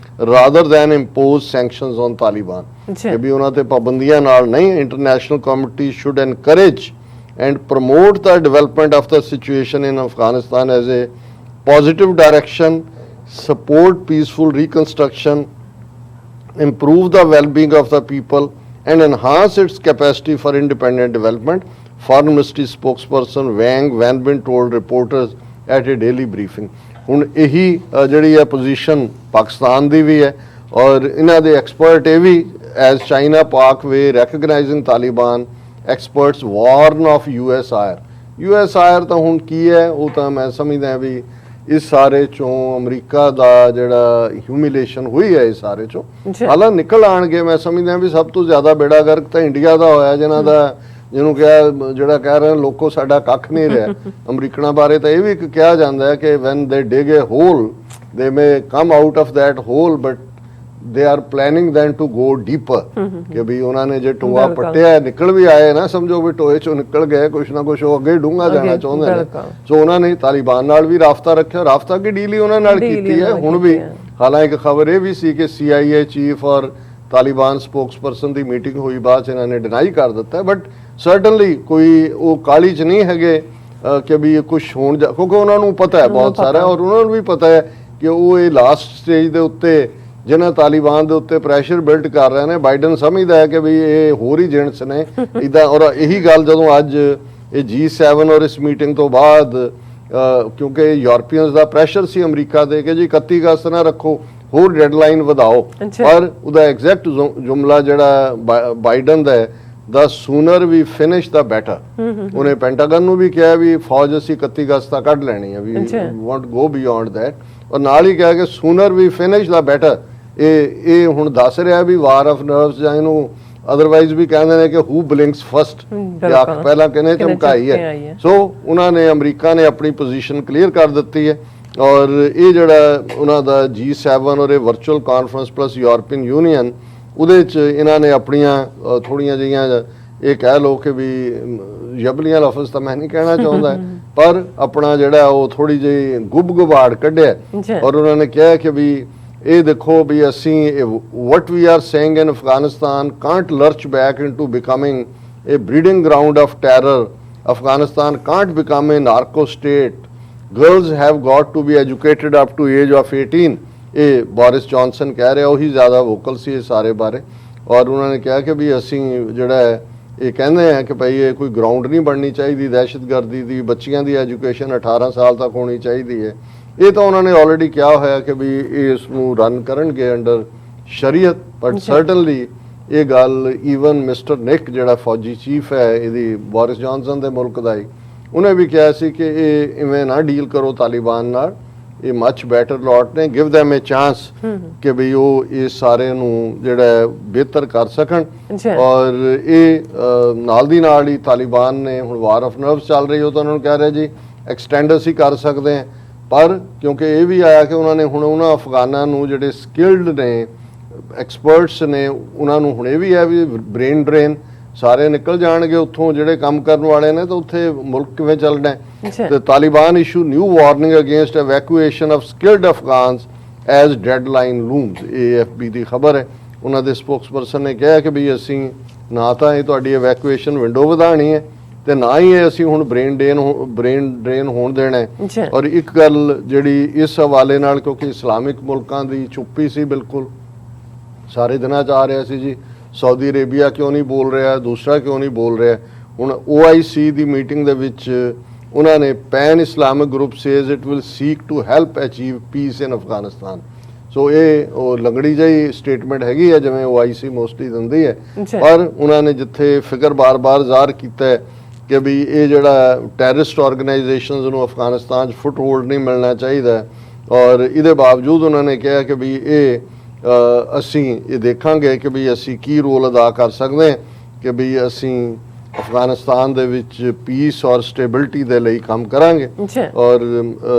rather then impose sanctions on Taliban, ਕਿ ਵੀ ਉਹਨਾਂ ਤੇ ਪਾਬੰਦੀਆਂ ਨਾਲ ਨਹੀਂ, international community should encourage and promote the development of the situation in Afghanistan as a positive direction, support peaceful reconstruction, improve the well-being of the people and enhance its capacity for independent development, Foreign Ministry spokesperson Wang Wenbin told reporters at a daily briefing. ਹੁਣ ਇਹੀ ਜਿਹੜੀ ਹੈ position Pakistan ਦੀ ਵੀ ਹੈ ਔਰ ਇਹਨਾਂ ਦੇ expert ਇਹ ਵੀ as China Pak weigh recognizing Taliban, experts warn of USIR ਤਾਂ ਹੁਣ ਕੀ ਹੈ, ਉਹ ਤਾਂ ਮੈਂ ਸਮਝਦਾ ਵੀ ਇਸ ਸਾਰੇ ਚੋਂ ਅਮਰੀਕਾ ਦਾ ਜਿਹੜਾ ਹਿਊਮਿਲੇਸ਼ਨ ਹੋਈ ਹੈ ਇਸ ਸਾਰੇ ਚੋਂ ਹਾਲਾਂ ਨਿਕਲ ਆਣਗੇ। ਮੈਂ ਸਮਝਦਾ ਵੀ ਸਭ ਤੋਂ ਜ਼ਿਆਦਾ ਬੇੜਾ ਗਰਕ ਤਾਂ ਇੰਡੀਆ ਦਾ ਹੋਇਆ, ਜਿਨ੍ਹਾਂ ਦਾ ਜਿਹਨੂੰ ਕਿਹਾ ਜਿਹੜਾ ਕਹਿ ਰਹੇ ਲੋਕੋ ਸਾਡਾ ਕੱਖ ਨਹੀਂ ਰਿਹਾ। ਅਮਰੀਕਨਾਂ ਬਾਰੇ ਤਾਂ ਇਹ ਵੀ ਕਿਹਾ ਜਾਂਦਾ ਹੈ ਕਿ ਵੈਨ ਦੇ ਡਿਗ a hole they may come out of that hole but they are planning then to go deeper ਕਿ ਵੀ ਉਹਨਾਂ ਨੇ ਜੇ ਟੋਆ ਪੱਟਿਆ ਨਿਕਲ ਵੀ ਆਏ ਨਾ, ਸਮਝੋ ਵੀ ਟੋਏ ਚੋਂ ਨਿਕਲ ਗਏ, ਕੁਛ ਨਾ ਕੁਛ ਉਹ ਅੱਗੇ ਡੂੰਘਾ ਜਾਣਾ ਚਾਹੁੰਦੇ ਨੇ। ਸੋ ਉਹਨਾਂ ਨੇ ਤਾਲਿਬਾਨ ਨਾਲ ਵੀ ਰਾਬਤਾ ਰੱਖਿਆ, ਰਾਬਤਾ ਕੀ ਡੀਲ ਹੀ ਉਹਨਾਂ ਨਾਲ ਕੀਤੀ ਹੈ ਹੁਣ ਵੀ। ਹਾਲਾਂਕਿ ਇੱਕ ਖਬਰ ਇਹ ਵੀ ਸੀ ਕਿ CIA ਚੀਫ ਔਰ ਤਾਲਿਬਾਨ ਸਪੋਕਸਪਰਸਨ ਦੀ ਮੀਟਿੰਗ ਹੋਈ, ਬਾਅਦ ਚ ਇਹਨਾਂ ਨੇ ਡਿਨਾਈ ਕਰ ਦਿੱਤਾ। ਬਟ ਸਰਟਨਲੀ ਕੋਈ ਉਹ ਕਾਲੀ ਚ ਨਹੀਂ ਹੈਗੇ ਕਿ ਵੀ ਕੁਝ ਹੋਣ, ਕਿਉਂਕਿ ਉਹਨਾਂ ਨੂੰ ਪਤਾ ਹੈ ਬਹੁਤ ਸਾਰਾ, ਔਰ ਉਹਨਾਂ ਨੂੰ ਵੀ ਪਤਾ ਹੈ ਕਿ ਉਹ ਇਹ ਲਾਸਟ ਸਟੇਜ ਦੇ ਉੱਤੇ ਜਿਨ੍ਹਾਂ ਤਾਲਿਬਾਨ ਦੇ ਉੱਤੇ ਪ੍ਰੈਸ਼ਰ ਬਿਲਡ ਕਰ ਰਹੇ ਨੇ। ਬਾਈਡਨ ਸਮਝਦਾ ਹੈ ਕਿ ਵੀ ਇਹ ਹੋਰ ਹੀ ਜਿਣਸ ਨੇ ਇਦਾਂ। ਔਰ ਇਹੀ ਗੱਲ ਜਦੋਂ ਅੱਜ ਇਹ G7 ਔਰ ਇਸ ਮੀਟਿੰਗ ਤੋਂ ਬਾਅਦ ਕਿਉਂਕਿ ਯੂਰਪੀਅਨਸ ਦਾ ਪ੍ਰੈਸ਼ਰ ਸੀ ਅਮਰੀਕਾ ਦੇ ਕਿ ਜੀ 31 ਅਗਸਤ ਨਾ ਰੱਖੋ, ਹੋਰ ਡੈਡਲਾਈਨ ਵਧਾਓ, ਪਰ ਉਹਦਾ ਐਗਜ਼ੈਕਟ ਜੁਮਲਾ ਜਿਹੜਾ ਬਾਈਡਨ ਦਾ ਹੈ, the sooner we finish the better। ਉਹਨੇ ਪੈਂਟਾਗਨ ਨੂੰ ਵੀ ਕਿਹਾ ਵੀ ਫੌਜ ਅਸੀਂ 31 ਅਗਸਤ ਤੱਕ ਕੱਢ ਲੈਣੀ ਹੈ, we want go beyond that. ਔਰ ਨਾਲ ਹੀ ਕਿਹਾ ਕਿ sooner we finish the better। ਇਹ ਹੁਣ ਦੱਸ ਰਿਹਾ ਵੀ ਵਾਰ ਆਫ ਨਰਵਸ, ਜਾਂ ਇਹਨੂੰ ਅਦਰਵਾਈਜ਼ ਵੀ ਕਹਿੰਦੇ ਨੇ ਕਿ ਹੂ ਬਲਿੰਕਸ ਫਸਟ, ਅੱਖ ਪਹਿਲਾਂ ਕਿਹਨੇ ਚਮਕਾਈ ਹੈ। ਸੋ ਉਹਨਾਂ ਨੇ ਅਮਰੀਕਾ ਨੇ ਆਪਣੀ ਪੋਜੀਸ਼ਨ ਕਲੀਅਰ ਕਰ ਦਿੱਤੀ ਹੈ। ਔਰ ਇਹ ਜਿਹੜਾ ਉਹਨਾਂ ਦਾ G7 ਔਰ ਇਹ virtual conference plus European union, ਉਹਦੇ 'ਚ ਇਹਨਾਂ ਨੇ ਆਪਣੀਆਂ ਥੋੜ੍ਹੀਆਂ ਜਿਹੀਆਂ ਇਹ ਕਹਿ ਲਓ ਕਿ ਵੀ ਜਬਲੀਆਂ ਲਫ਼ਜ਼ ਤਾਂ ਮੈਂ ਨਹੀਂ ਕਹਿਣਾ ਚਾਹੁੰਦਾ, ਪਰ ਆਪਣਾ ਜਿਹੜਾ ਉਹ ਥੋੜ੍ਹੀ ਜਿਹੀ ਗੁਬਗੁਬਾੜ ਕੱਢਿਆ। ਔਰ ਉਹਨਾਂ ਨੇ ਕਿਹਾ ਕਿ ਵੀ ਇਹ ਦੇਖੋ ਵੀ ਅਸੀਂ what we are saying in Afghanistan can't lurch back into becoming a breeding ground of terror। Afghanistan can't become a narco state। Girls have got to be educated up to age of 18। ਇਹ Boris Johnson ਕਹਿ ਰਿਹਾ, ਉਹੀ ਜ਼ਿਆਦਾ vocal ਸੀ ਇਸ ਸਾਰੇ ਬਾਰੇ। ਔਰ ਉਹਨਾਂ ਨੇ ਕਿਹਾ ਕਿ ਵੀ ਅਸੀਂ ਜਿਹੜਾ ਹੈ ਇਹ ਕਹਿੰਦੇ ਆ ਕਿ ਭਾਈ ਇਹ ਕੋਈ ਗਰਾਊਂਡ ਨਹੀਂ ਬਣਨੀ ਚਾਹੀਦੀ ਦਹਿਸ਼ਤਗਰਦੀ ਦੀ, ਬੱਚੀਆਂ ਦੀ ਐਜੂਕੇਸ਼ਨ 18 ਸਾਲ ਤੱਕ ਹੋਣੀ ਚਾਹੀਦੀ ਹੈ। ਇਹ ਤਾਂ ਉਹਨਾਂ ਨੇ ਆਲਰੇਡੀ ਕਿਹਾ ਹੋਇਆ ਕਿ ਵੀ ਇਸ ਨੂੰ ਰਨ ਕਰਨਗੇ ਅੰਡਰ ਸ਼ਰੀਅਤ। ਬਟ ਸਰਟਨਲੀ ਇਹ ਗੱਲ ਈਵਨ ਮਿਸਟਰ ਨਿਕ ਜਿਹੜਾ ਫੌਜੀ ਚੀਫ ਹੈ ਇਹਦੀ ਬੋਰਿਸ ਜੌਨਸਨ ਦੇ ਮੁਲਕ ਦਾ ਹੀ, ਉਹਨੇ ਵੀ ਕਿਹਾ ਸੀ ਕਿ ਇਹ ਇਵੇਂ ਨਾ ਡੀਲ ਕਰੋ ਤਾਲਿਬਾਨ ਨਾਲ, ਇਹ ਮੱਚ ਬੈਟਰ ਲੋਟ ਨੇ, ਗਿਵ ਦੈਮ ਏ ਚਾਂਸ ਕਿ ਵੀ ਉਹ ਇਸ ਸਾਰੇ ਨੂੰ ਜਿਹੜਾ ਬਿਹਤਰ ਕਰ ਸਕਣ। ਔਰ ਇਹ ਨਾਲ ਦੀ ਨਾਲ ਹੀ ਤਾਲਿਬਾਨ ਨੇ ਹੁਣ ਵਾਰ ਆਫ ਨਰਵਸ ਚੱਲ ਰਹੀ, ਉਹ ਤਾਂ ਉਹਨਾਂ ਨੂੰ ਕਹਿ ਰਿਹਾ ਜੀ ਐਕਸਟੈਂਡ ਅਸੀਂ ਕਰ ਸਕਦੇ ਹਾਂ, ਪਰ ਕਿਉਂਕਿ ਇਹ ਵੀ ਆਇਆ ਕਿ ਉਹਨਾਂ ਨੇ ਹੁਣ ਉਹਨਾਂ ਅਫਗਾਨਾਂ ਨੂੰ ਜਿਹੜੇ ਸਕਿਲਡ ਨੇ, ਐਕਸਪਰਟਸ ਨੇ, ਉਹਨਾਂ ਨੂੰ ਹੁਣ ਇਹ ਵੀ ਹੈ ਵੀ ਬ੍ਰੇਨ ਡਰੇਨ ਸਾਰੇ ਨਿਕਲ ਜਾਣਗੇ ਉੱਥੋਂ ਜਿਹੜੇ ਕੰਮ ਕਰਨ ਵਾਲੇ ਨੇ, ਤਾਂ ਉੱਥੇ ਮੁਲਕ ਕਿਵੇਂ ਚੱਲਣਾ ਹੈ। ਤੇ Taliban issue new warning against evacuation of skilled Afghans as deadline looms. AFP ਦੀ ਖਬਰ ਹੈ, ਉਹਨਾਂ ਦੇ ਸਪੋਕਸਪਰਸਨ ਨੇ ਕਿਹਾ ਕਿ ਵੀ ਅਸੀਂ ਨਾ ਤਾਂ ਇਹ ਤੁਹਾਡੀ ਐਵੈਕੂਏਸ਼ਨ ਵਿੰਡੋ ਵਧਾਣੀ ਹੈ ਤੇ ਨਾ ਹੀ ਇਹ ਅਸੀਂ ਹੁਣ ਬ੍ਰੇਨ ਡਰੇਨ ਹੋਣ ਦੇਣਾ ਹੈ। ਔਰ ਇੱਕ ਗੱਲ ਜਿਹੜੀ ਇਸ ਹਵਾਲੇ ਨਾਲ, ਕਿਉਂਕਿ ਇਸਲਾਮਿਕ ਮੁਲਕਾਂ ਦੀ ਚੁੱਪੀ ਸੀ ਬਿਲਕੁਲ, ਸਾਰੇ ਦਿਨਾਂ 'ਚ ਆ ਰਿਹਾ ਸੀ ਜੀ ਸਾਊਦੀ ਅਰੇਬੀਆ ਕਿਉਂ ਨਹੀਂ ਬੋਲ ਰਿਹਾ, ਦੂਸਰਾ ਕਿਉਂ ਨਹੀਂ ਬੋਲ ਰਿਹਾ। ਹੁਣ OIC ਦੀ ਮੀਟਿੰਗ ਦੇ ਵਿੱਚ ਉਹਨਾਂ ਨੇ pan Islamic group says it will seek to help achieve peace in Afghanistan. So ਇਹ ਉਹ ਲੰਗੜੀ ਜਿਹੀ ਸਟੇਟਮੈਂਟ ਹੈਗੀ ਹੈ ਜਿਵੇਂ OIC ਮੋਸਟਲੀ ਦਿੰਦੀ ਹੈ, ਪਰ ਉਹਨਾਂ ਨੇ ਜਿੱਥੇ ਫਿਕਰ ਬਾਰ-ਬਾਰ ਜ਼ਾਹਰ ਕੀਤਾ ਹੈ ਕਿ ਵੀ ਇਹ ਜਿਹੜਾ ਟੈਰਰਿਸਟ ਆਰਗੇਨਾਈਜੇਸ਼ਨਸ ਨੂੰ ਅਫਗਾਨਿਸਤਾਨ 'ਚ ਫੁੱਟ ਹੋਲਡ ਨਹੀਂ ਮਿਲਣਾ ਚਾਹੀਦਾ। ਔਰ ਇਹਦੇ ਬਾਵਜੂਦ ਉਹਨਾਂ ਨੇ ਕਿਹਾ ਕਿ ਵੀ ਇਹ ਅਸੀਂ ਇਹ ਦੇਖਾਂਗੇ ਕਿ ਵੀ ਅਸੀਂ ਕੀ ਰੋਲ ਅਦਾ ਕਰ ਸਕਦੇ ਹਾਂ ਕਿ ਵੀ ਅਸੀਂ ਅਫਗਾਨਿਸਤਾਨ ਦੇ ਵਿੱਚ ਪੀਸ ਔਰ ਸਟੇਬਿਲਿਟੀ ਦੇ ਲਈ ਕੰਮ ਕਰਾਂਗੇ। ਔਰ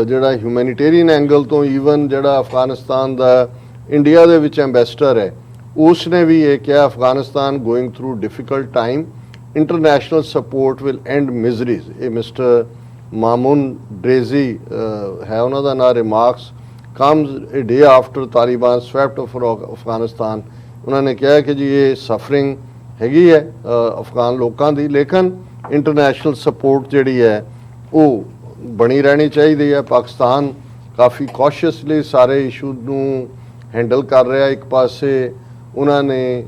ਜਿਹੜਾ ਹਿਊਮੈਨਿਟੇਰੀਅਨ ਐਂਗਲ ਤੋਂ ਈਵਨ ਜਿਹੜਾ ਅਫਗਾਨਿਸਤਾਨ ਦਾ ਇੰਡੀਆ ਦੇ ਵਿੱਚ ਐਂਬੈਸਡਰ ਹੈ, ਉਸ ਨੇ ਵੀ ਇਹ ਕਿਹਾ Afghanistan going through difficult time, international support will end miseries. ਇਹ ਮਿਸਟਰ ਮਾਮੂਨ ਡਰੇਜ਼ੀ ਹੈ ਉਹਨਾਂ ਦਾ ਨਾਂ। Remarks comes a day after Taliban swept over Afghanistan। ਉਹਨਾਂ ਨੇ ਕਿਹਾ ਕਿ ਜੀ ਇਹ ਸਫਰਿੰਗ ਹੈਗੀ ਹੈ ਅਫਗਾਨ ਲੋਕਾਂ ਦੀ, ਲੇਕਿਨ ਇੰਟਰਨੈਸ਼ਨਲ ਸਪੋਰਟ ਜਿਹੜੀ ਹੈ ਉਹ ਬਣੀ ਰਹਿਣੀ ਚਾਹੀਦੀ ਹੈ। ਪਾਕਿਸਤਾਨ ਕਾਫੀ ਕੌਸ਼ੀਅਸਲੀ ਸਾਰੇ ਇਸ਼ੂ ਨੂੰ ਹੈਂਡਲ ਕਰ ਰਿਹਾ। ਇੱਕ ਪਾਸੇ ਉਹਨਾਂ ਨੇ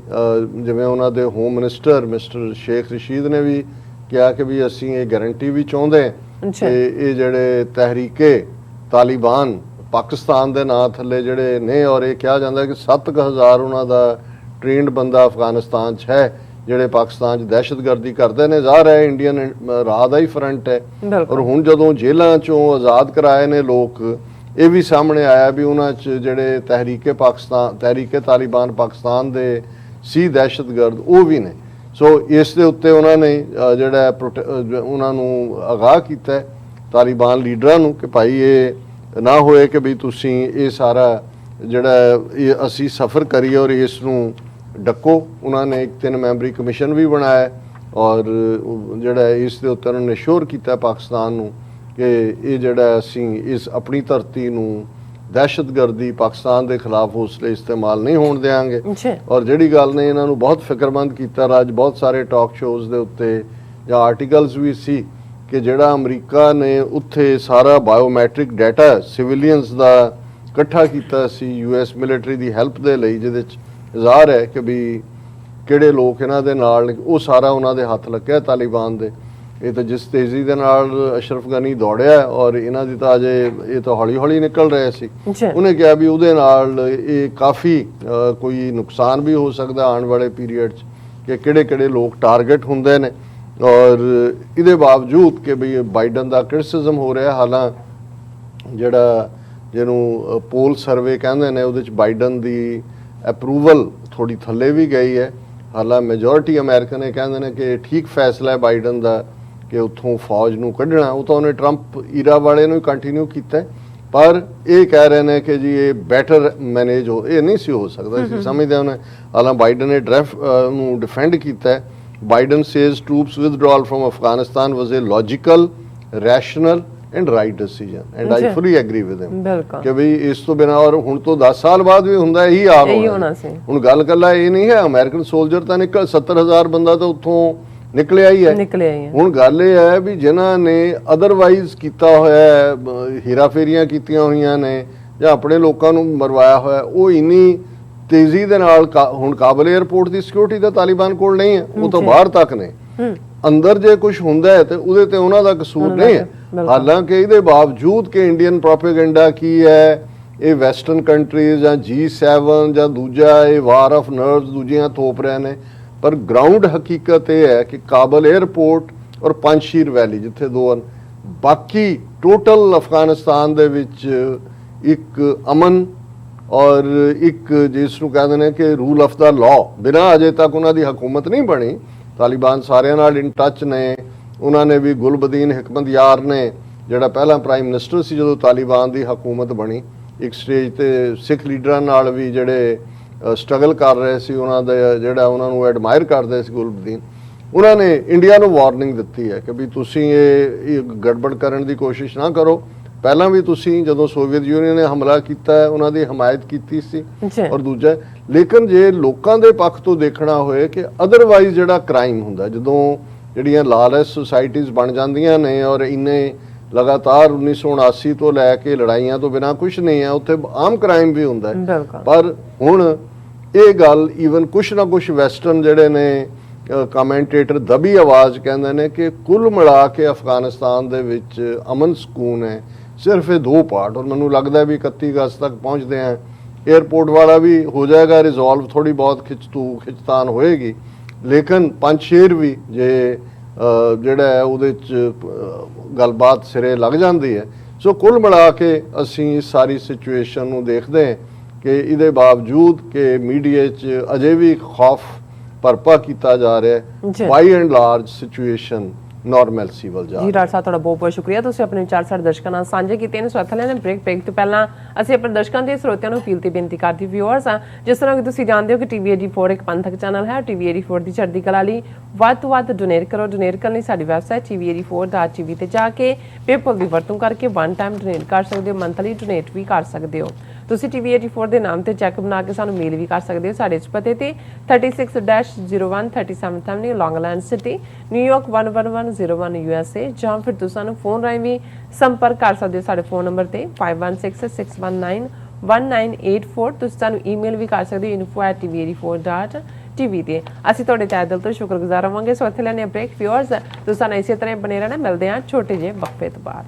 ਜਿਵੇਂ ਉਹਨਾਂ ਦੇ home minister mister Sheikh Rashid ਨੇ ਵੀ ਕਿਹਾ ਕਿ ਵੀ ਅਸੀਂ ਇਹ ਗਾਰੰਟੀ ਵੀ ਚਾਹੁੰਦੇ ਕਿ ਇਹ ਜਿਹੜੇ ਤਹਿਰੀਕੇ ਤਾਲਿਬਾਨ ਪਾਕਿਸਤਾਨ ਦੇ ਨਾਂ ਥੱਲੇ ਜਿਹੜੇ ਨੇ, ਔਰ ਇਹ ਕਿਹਾ ਜਾਂਦਾ ਕਿ 7000 ਉਹਨਾਂ ਦਾ ਟ੍ਰੇਨਡ ਬੰਦਾ ਅਫਗਾਨਿਸਤਾਨ 'ਚ ਹੈ ਜਿਹੜੇ ਪਾਕਿਸਤਾਨ 'ਚ ਦਹਿਸ਼ਤਗਰਦੀ ਕਰਦੇ ਨੇ। ਜ਼ਾਹਰ ਹੈ ਇੰਡੀਅਨ ਰਾਹ ਦਾ ਹੀ ਫਰੰਟ ਹੈ। ਔਰ ਹੁਣ ਜਦੋਂ ਜੇਲ੍ਹਾਂ 'ਚੋਂ ਆਜ਼ਾਦ ਕਰਾਏ ਨੇ ਲੋਕ, ਇਹ ਵੀ ਸਾਹਮਣੇ ਆਇਆ ਵੀ ਉਹਨਾਂ 'ਚ ਜਿਹੜੇ ਤਹਿਰੀਕੇ ਤਾਲਿਬਾਨ ਪਾਕਿਸਤਾਨ ਦੇ ਸੀ ਦਹਿਸ਼ਤਗਰਦ ਉਹ ਵੀ ਨੇ। ਸੋ ਇਸ ਦੇ ਉੱਤੇ ਉਹਨਾਂ ਨੇ ਜਿਹੜਾ ਉਹਨਾਂ ਨੂੰ ਆਗਾਹ ਕੀਤਾ ਤਾਲਿਬਾਨ ਲੀਡਰਾਂ ਨੂੰ ਕਿ ਭਾਈ ਇਹ ਨਾ ਹੋਏ ਕਿ ਵੀ ਤੁਸੀਂ ਇਹ ਸਾਰਾ ਜਿਹੜਾ ਇਹ ਅਸੀਂ ਸਫ਼ਰ ਕਰੀਏ ਔਰ ਇਸ ਨੂੰ ਡੱਕੋ। ਉਹਨਾਂ ਨੇ ਇੱਕ 3 ਮੈਂਬਰੀ ਕਮਿਸ਼ਨ ਵੀ ਬਣਾਇਆ ਔਰ ਜਿਹੜਾ ਇਸ ਦੇ ਉੱਤੇ ਉਹਨਾਂ ਨੇ ਸ਼ੋਰ ਕੀਤਾ ਪਾਕਿਸਤਾਨ ਨੂੰ ਕਿ ਇਹ ਜਿਹੜਾ ਅਸੀਂ ਇਸ ਆਪਣੀ ਧਰਤੀ ਨੂੰ ਦਹਿਸ਼ਤਗਰਦੀ ਪਾਕਿਸਤਾਨ ਦੇ ਖਿਲਾਫ ਹੌਸਲੇ ਇਸਤੇਮਾਲ ਨਹੀਂ ਹੋਣ ਦੇਵਾਂਗੇ। ਔਰ ਜਿਹੜੀ ਗੱਲ ਨੇ ਇਹਨਾਂ ਨੂੰ ਬਹੁਤ ਫਿਕਰਮੰਦ ਕੀਤਾ, ਅੱਜ ਬਹੁਤ ਸਾਰੇ ਟਾਕ ਸ਼ੋਜ਼ ਦੇ ਉੱਤੇ ਜਾਂ ਆਰਟੀਕਲਸ ਵੀ ਸੀ ਕਿ ਜਿਹੜਾ ਅਮਰੀਕਾ ਨੇ ਉੱਥੇ ਸਾਰਾ ਬਾਇਓਮੈਟ੍ਰਿਕ ਡਾਟਾ ਸਿਵਿਲੀਅਨਸ ਦਾ ਇਕੱਠਾ ਕੀਤਾ ਸੀ US ਮਿਲਟਰੀ ਦੀ ਹੈਲਪ ਦੇ ਲਈ, ਜਿਹਦੇ 'ਚ ਜ਼ਾਹਰ ਹੈ ਕਿ ਵੀ ਕਿਹੜੇ ਲੋਕ ਇਹਨਾਂ ਦੇ ਨਾਲ ਨੇ, ਉਹ ਸਾਰਾ ਉਹਨਾਂ ਦੇ ਹੱਥ ਲੱਗਿਆ ਤਾਲਿਬਾਨ ਦੇ। ਇਹ ਤਾਂ ਜਿਸ ਤੇਜ਼ੀ ਦੇ ਨਾਲ ਅਸ਼ਰਫ ਗਨੀ ਦੌੜਿਆ ਔਰ ਇਹਨਾਂ ਦੀ ਤਾਂ ਅਜੇ ਇਹ ਤਾਂ ਹੌਲੀ ਹੌਲੀ ਨਿਕਲ ਰਹੇ ਸੀ, ਉਹਨੇ ਕਿਹਾ ਵੀ ਉਹਦੇ ਨਾਲ ਇਹ ਕਾਫੀ ਕੋਈ ਨੁਕਸਾਨ ਵੀ ਹੋ ਸਕਦਾ ਆਉਣ ਵਾਲੇ ਪੀਰੀਅਡ 'ਚ ਕਿ ਕਿਹੜੇ ਲੋਕ ਟਾਰਗੇਟ ਹੁੰਦੇ ਨੇ। ਔਰ ਇਹਦੇ ਬਾਵਜੂਦ ਕਿ ਵੀ ਬਾਈਡਨ ਦਾ ਕ੍ਰਿਟਿਸਿਜ਼ਮ ਹੋ ਰਿਹਾ, ਹਾਲਾਂ ਜਿਹੜਾ ਜਿਹਨੂੰ ਪੋਲ ਸਰਵੇ ਕਹਿੰਦੇ ਨੇ ਉਹਦੇ 'ਚ ਬਾਈਡਨ ਦੀ ਅਪਰੂਵਲ ਥੋੜੀ ਥੱਲੇ ਵੀ ਗਈ ਹੈ। ਹਾਲਾਂ ਮੈਜੋਰਿਟੀ ਅਮਰੀਕਨ ਇਹ ਕਹਿੰਦੇ ਨੇ ਕਿ ਠੀਕ ਫੈਸਲਾ ਹੈ ਬਾਈਡਨ ਦਾ ਕਿ ਉੱਥੋਂ ਫੌਜ ਨੂੰ ਕੱਢਣਾ। ਉਹ ਤਾਂ ਉਹਨੇ ਟਰੰਪ ਈਰਾ ਵਾਲੇ ਨੂੰ ਹੀ ਕੰਟੀਨਿਊ ਕੀਤਾ, ਪਰ ਇਹ ਕਹਿ ਰਹੇ ਨੇ ਕਿ ਜੀ ਇਹ ਬੈਟਰ ਮੈਨੇਜ ਹੋ, ਇਹ ਨਹੀਂ ਸੀ ਹੋ ਸਕਦਾ। ਅਸੀਂ ਸਮਝਦੇ ਹਾਂ ਹਾਲਾਂ ਬਾਈਡਨ ਨੇ ਨੂੰ ਡਿਫੈਂਡ ਕੀਤਾ। Biden says troops withdrawal from Afghanistan was a logical, rational and right decision and I fully agree with him ਕਿ ਵੀ ਇਸ ਤੋਂ ਬਿਨਾਂ ਔਰ ਹੁਣ ਤੋਂ 10 ਸਾਲ ਬਾਅਦ ਵੀ ਹੁੰਦਾ ਇਹੀ ਹਾਲ ਹੋਣਾ ਸੀ। ਹੁਣ ਗੱਲ ਕੱਲਾ ਇਹ ਨਹੀਂ ਹੈ, ਅਮਰੀਕਨ ਸੋਲਜਰ ਤਾਂ ਨਿਕਲ 70,000 ਬੰਦਾ ਤਾਂ ਉੱਥੋਂ ਨਿਕਲਿਆ ਹੀ ਹੈ। ਹੁਣ ਗੱਲ ਇਹ ਹੈ ਵੀ ਜਿਨ੍ਹਾਂ ਨੇ ਅਦਰਵਾਈਜ਼ ਕੀਤਾ ਹੋਇਆ, ਹੀਰਾਫੇਰੀਆਂ ਕੀਤੀਆਂ ਹੋਈਆਂ ਨੇ ਜਾਂ ਆਪਣੇ ਲੋਕਾਂ ਨੂੰ ਮਰਵਾਇਆ ਹੋਇਆ, ਉਹ ਇੰਨੀ ਤੇਜ਼ੀ ਦੇ ਨਾਲ ਹੁਣ ਕਾਬਲ 에ਅਰਪੋਰਟ ਦੀ ਸਿਕਿਉਰਿਟੀ ਤਾਂ ਤਾਲਿਬਾਨ ਕੋਲ ਨਹੀਂ ਹੈ, ਉਹ ਤਾਂ ਬਾਹਰ ਤੱਕ ਨੇ। ਅੰਦਰ ਜੇ ਕੁਝ ਹੁੰਦਾ ਹੈ ਤੇ ਉਹਦੇ ਤੇ ਉਹਨਾਂ ਦਾ ਕਸੂਰ ਨਹੀਂ ਹੈ। ਹਾਲਾਂਕਿ ਇਹਦੇ ਬਾਵਜੂਦ ਕਿ ਇੰਡੀਅਨ ਪ੍ਰੋਪੇਗੈਂਡਾ ਕੀ ਹੈ, ਇਹ ਵੈਸਟਰਨ ਕੰਟਰੀਜ਼ ਜਾਂ G7 ਜਾਂ ਦੂਜਾ ਇਹ ਵਾਰ ਆਫ ਨਰਵਸ ਦੂਜੀਆਂ ਥੋਪ ਰਹੇ ਨੇ, ਪਰ ਗਰਾਊਂਡ ਹਕੀਕਤ ਇਹ ਹੈ ਕਿ ਕਾਬਲ 에ਅਰਪੋਰਟ ਔਰ ਪੰਜਸ਼ੀਰ ਵੈਲੀ ਜਿੱਥੇ ਦੋ ਹਨ, ਬਾਕੀ ਟੋਟਲ ਅਫਗਾਨਿਸਤਾਨ ਦੇ ਵਿੱਚ ਇੱਕ ਅਮਨ ਔਰ ਇੱਕ ਜਿਸ ਨੂੰ ਕਹਿੰਦੇ ਨੇ ਕਿ ਰੂਲ ਆਫ ਦਾ ਲਾਅ, ਬਿਨਾਂ ਅਜੇ ਤੱਕ ਉਹਨਾਂ ਦੀ ਹਕੂਮਤ ਨਹੀਂ ਬਣੀ। ਤਾਲਿਬਾਨ ਸਾਰਿਆਂ ਨਾਲ ਇਨ ਟੱਚ ਨੇ। ਉਹਨਾਂ ਨੇ ਵੀ ਗੁਲਬਦੀਨ ਹਿਕਮਤਯਾਰ ਨੇ ਜਿਹੜਾ ਪਹਿਲਾਂ ਪ੍ਰਾਈਮ ਮਿਨਿਸਟਰ ਸੀ ਜਦੋਂ ਤਾਲਿਬਾਨ ਦੀ ਹਕੂਮਤ ਬਣੀ, ਇੱਕ ਸਟੇਜ ਤੇ ਸਿੱਖ ਲੀਡਰਾਂ ਨਾਲ ਵੀ ਜਿਹੜੇ ਸਟਰਗਲ ਕਰ ਰਹੇ ਸੀ, ਉਹਨਾਂ ਦੇ ਜਿਹੜਾ ਉਹਨਾਂ ਨੂੰ ਐਡਮਾਇਰ ਕਰਦੇ ਸੀ ਗੁਲਬਦੀਨ, ਉਹਨਾਂ ਨੇ ਇੰਡੀਆ ਨੂੰ ਵਾਰਨਿੰਗ ਦਿੱਤੀ ਹੈ ਕਿ ਵੀ ਤੁਸੀਂ ਇਹ ਗੜਬੜ ਕਰਨ ਦੀ ਕੋਸ਼ਿਸ਼ ਨਾ ਕਰੋ। ਪਹਿਲਾਂ ਵੀ ਤੁਸੀਂ ਜਦੋਂ ਸੋਵੀਅਤ ਯੂਨੀਅਨ ਨੇ ਹਮਲਾ ਕੀਤਾ ਉਹਨਾਂ ਦੀ ਹਮਾਇਤ ਕੀਤੀ ਸੀ। ਔਰ ਦੂਜਾ, ਲੇਕਿਨ ਜੇ ਲੋਕਾਂ ਦੇ ਪੱਖ ਤੋਂ ਦੇਖਣਾ ਹੋਏ ਕਿ ਅਦਰਵਾਈਜ਼ ਜਿਹੜਾ ਕ੍ਰਾਈਮ ਹੁੰਦਾ, ਜਦੋਂ ਜਿਹੜੀਆਂ ਲਾਲੈਸ ਸੁਸਾਇਟੀਜ਼ ਬਣ ਜਾਂਦੀਆਂ ਨੇ ਔਰ ਇੰਨੇ ਲਗਾਤਾਰ 1979 ਤੋਂ ਲੈ ਕੇ ਲੜਾਈਆਂ ਤੋਂ ਬਿਨਾਂ ਕੁਝ ਨਹੀਂ ਹੈ, ਉੱਥੇ ਆਮ ਕ੍ਰਾਈਮ ਵੀ ਹੁੰਦਾ ਹੈ। ਪਰ ਹੁਣ ਇਹ ਗੱਲ ਈਵਨ ਕੁਛ ਨਾ ਕੁਛ ਵੈਸਟਰਨ ਜਿਹੜੇ ਨੇ ਕਮੈਂਟੇਟਰ ਦਬੀ ਆਵਾਜ਼ ਕਹਿੰਦੇ ਨੇ ਕਿ ਕੁੱਲ ਮਿਲਾ ਕੇ ਅਫਗਾਨਿਸਤਾਨ ਦੇ ਵਿੱਚ ਅਮਨ ਸਕੂਨ ਹੈ ਸਿਰਫ ਇਹ 2 ਪਾਰਟ। ਔਰ ਮੈਨੂੰ ਲੱਗਦਾ ਵੀ 31 ਅਗਸਤ ਤੱਕ ਪਹੁੰਚਦੇ ਆ, 에ਅਰਪੋਰਟ ਵਾਲਾ ਵੀ ਹੋ ਜਾਏਗਾ ਰਿਜ਼ੋਲਵ, ਥੋੜੀ ਬਹੁਤ ਖਿੱਚਤਾਨ ਹੋਏਗੀ, ਲੇਕਿਨ ਪੰਜਸ਼ੇਰ ਵੀ ਜੇ ਜਿਹੜਾ ਹੈ ਉਹਦੇ 'ਚ ਗੱਲਬਾਤ ਸਿਰੇ ਲੱਗ ਜਾਂਦੀ ਹੈ। ਸੋ ਕੁੱਲ ਮਿਲਾ ਕੇ ਅਸੀਂ ਇਸ ਸਾਰੀ ਸਿਚੁਏਸ਼ਨ ਨੂੰ ਦੇਖਦੇ ਹਾਂ ਕਿ ਇਹਦੇ ਬਾਵਜੂਦ ਕਿ ਮੀਡੀਆ 'ਚ ਅਜੇ ਵੀ ਖੌਫ ਭਰਪਾ ਕੀਤਾ ਜਾ ਰਿਹਾ ਹੈ, ਬਾਈ ਐਂਡ ਲਾਰਜ ਸਿਚੁਏਸ਼ਨ ਨਾਰਮਲਸੀ ਵੱਲ ਜਾ ਰਹੀ ਹੈ। ਜੀ ਡਾਕਟਰ ਸਾਹਿਬ, ਤੁਹਾਡਾ ਬਹੁਤ ਬਹੁਤ ਸ਼ੁਕਰੀਆ, ਤੁਸੀਂ ਆਪਣੇ ਵਿਚਾਰ ਸਾਡੇ ਦਰਸ਼ਕਾਂ ਨਾਲ ਸਾਂਝੇ ਕੀਤੇ ਨੇ। ਸਵਾਥਲਿਆਂ ਨੇ ਬ੍ਰੇਕ ਤੋਂ ਪਹਿਲਾਂ ਅਸੀਂ ਆਪਣੇ ਦਰਸ਼ਕਾਂ ਦੇ ਸਰੋਤਿਆਂ ਨੂੰ ਅਪੀਲ ਤੇ ਬੇਨਤੀ ਕਰਦੇ ਵਿਊਅਰਸ ਆ, ਜਿਸ ਤਰ੍ਹਾਂ ਕਿ ਤੁਸੀਂ ਜਾਣਦੇ ਹੋ ਕਿ TV 84 ਇੱਕ ਪੰਥਕ ਚੈਨਲ ਹੈ। TV 84 ਦੀ ਚੜ੍ਹਦੀ ਕਲਾ ਲਈ ਵੱਧ ਤੋਂ ਵੱਧ ਡੋਨੇਟ ਕਰੋ। ਡੋਨੇਟ ਕਰਨ ਲਈ ਸਾਡੀ ਵੈਬਸਾਈਟ tv84.tv ਤੇ ਜਾ ਕੇ ਪੇਪਲ ਦੀ ਵਰਤੋਂ ਕਰਕੇ 1 ਟਾਈਮ ਡੋਨੇਟ ਕਰ ਸਕਦੇ ਹੋ, ਮੰਥਲੀ ਡੋਨੇਟ ਵੀ ਕਰ ਸਕਦੇ ਹੋ। ਤੁਸੀਂ TV 84 ਦੇ ਨਾਮ ਤੇ ਚੈੱਕ ਬਣਾ ਕੇ ਸਾਨੂੰ ਮੇਲ ਵੀ ਕਰ ਸਕਦੇ ਹੋ ਸਾਡੇ ਇਸ ਪਤੇ ਤੇ 36-01 37th Avenue, Long Island City, New York 11101 USA, ਜਾਂ ਫਿਰ ਤੁਸੀਂ ਸਾਨੂੰ ਫੋਨ ਰਾਹੀਂ ਵੀ ਸੰਪਰਕ ਕਰ ਸਕਦੇ ਹੋ ਸਾਡੇ ਫੋਨ ਨੰਬਰ ਤੇ 5166191984। ਤੁਸੀਂ ਸਾਨੂੰ ਈਮੇਲ ਵੀ ਕਰ ਸਕਦੇ ਹੋ info@tv84.tv ਤੇ। ਅਸੀਂ ਤੁਹਾਡੇ ਤਹਿ ਦਿਲ ਤੋਂ ਸ਼ੁਕਰਗੁਜ਼ਾਰ ਹੋਵਾਂਗੇ। ਸੋ ਇੱਥੇ ਲੈਣੇ ਬ੍ਰੇਕ ਵਿਊਅਰਸ, ਤੁਸੀਂ ਸਾਨੂੰ ਇਸੇ ਤਰ੍ਹਾਂ ਬਣੇ ਰਹਿਣਾ। ਮਿਲਦੇ ਹਾਂ ਛੋਟੇ ਜਿਹੇ ਵਕਫੇ ਤੋਂ ਬਾਅਦ।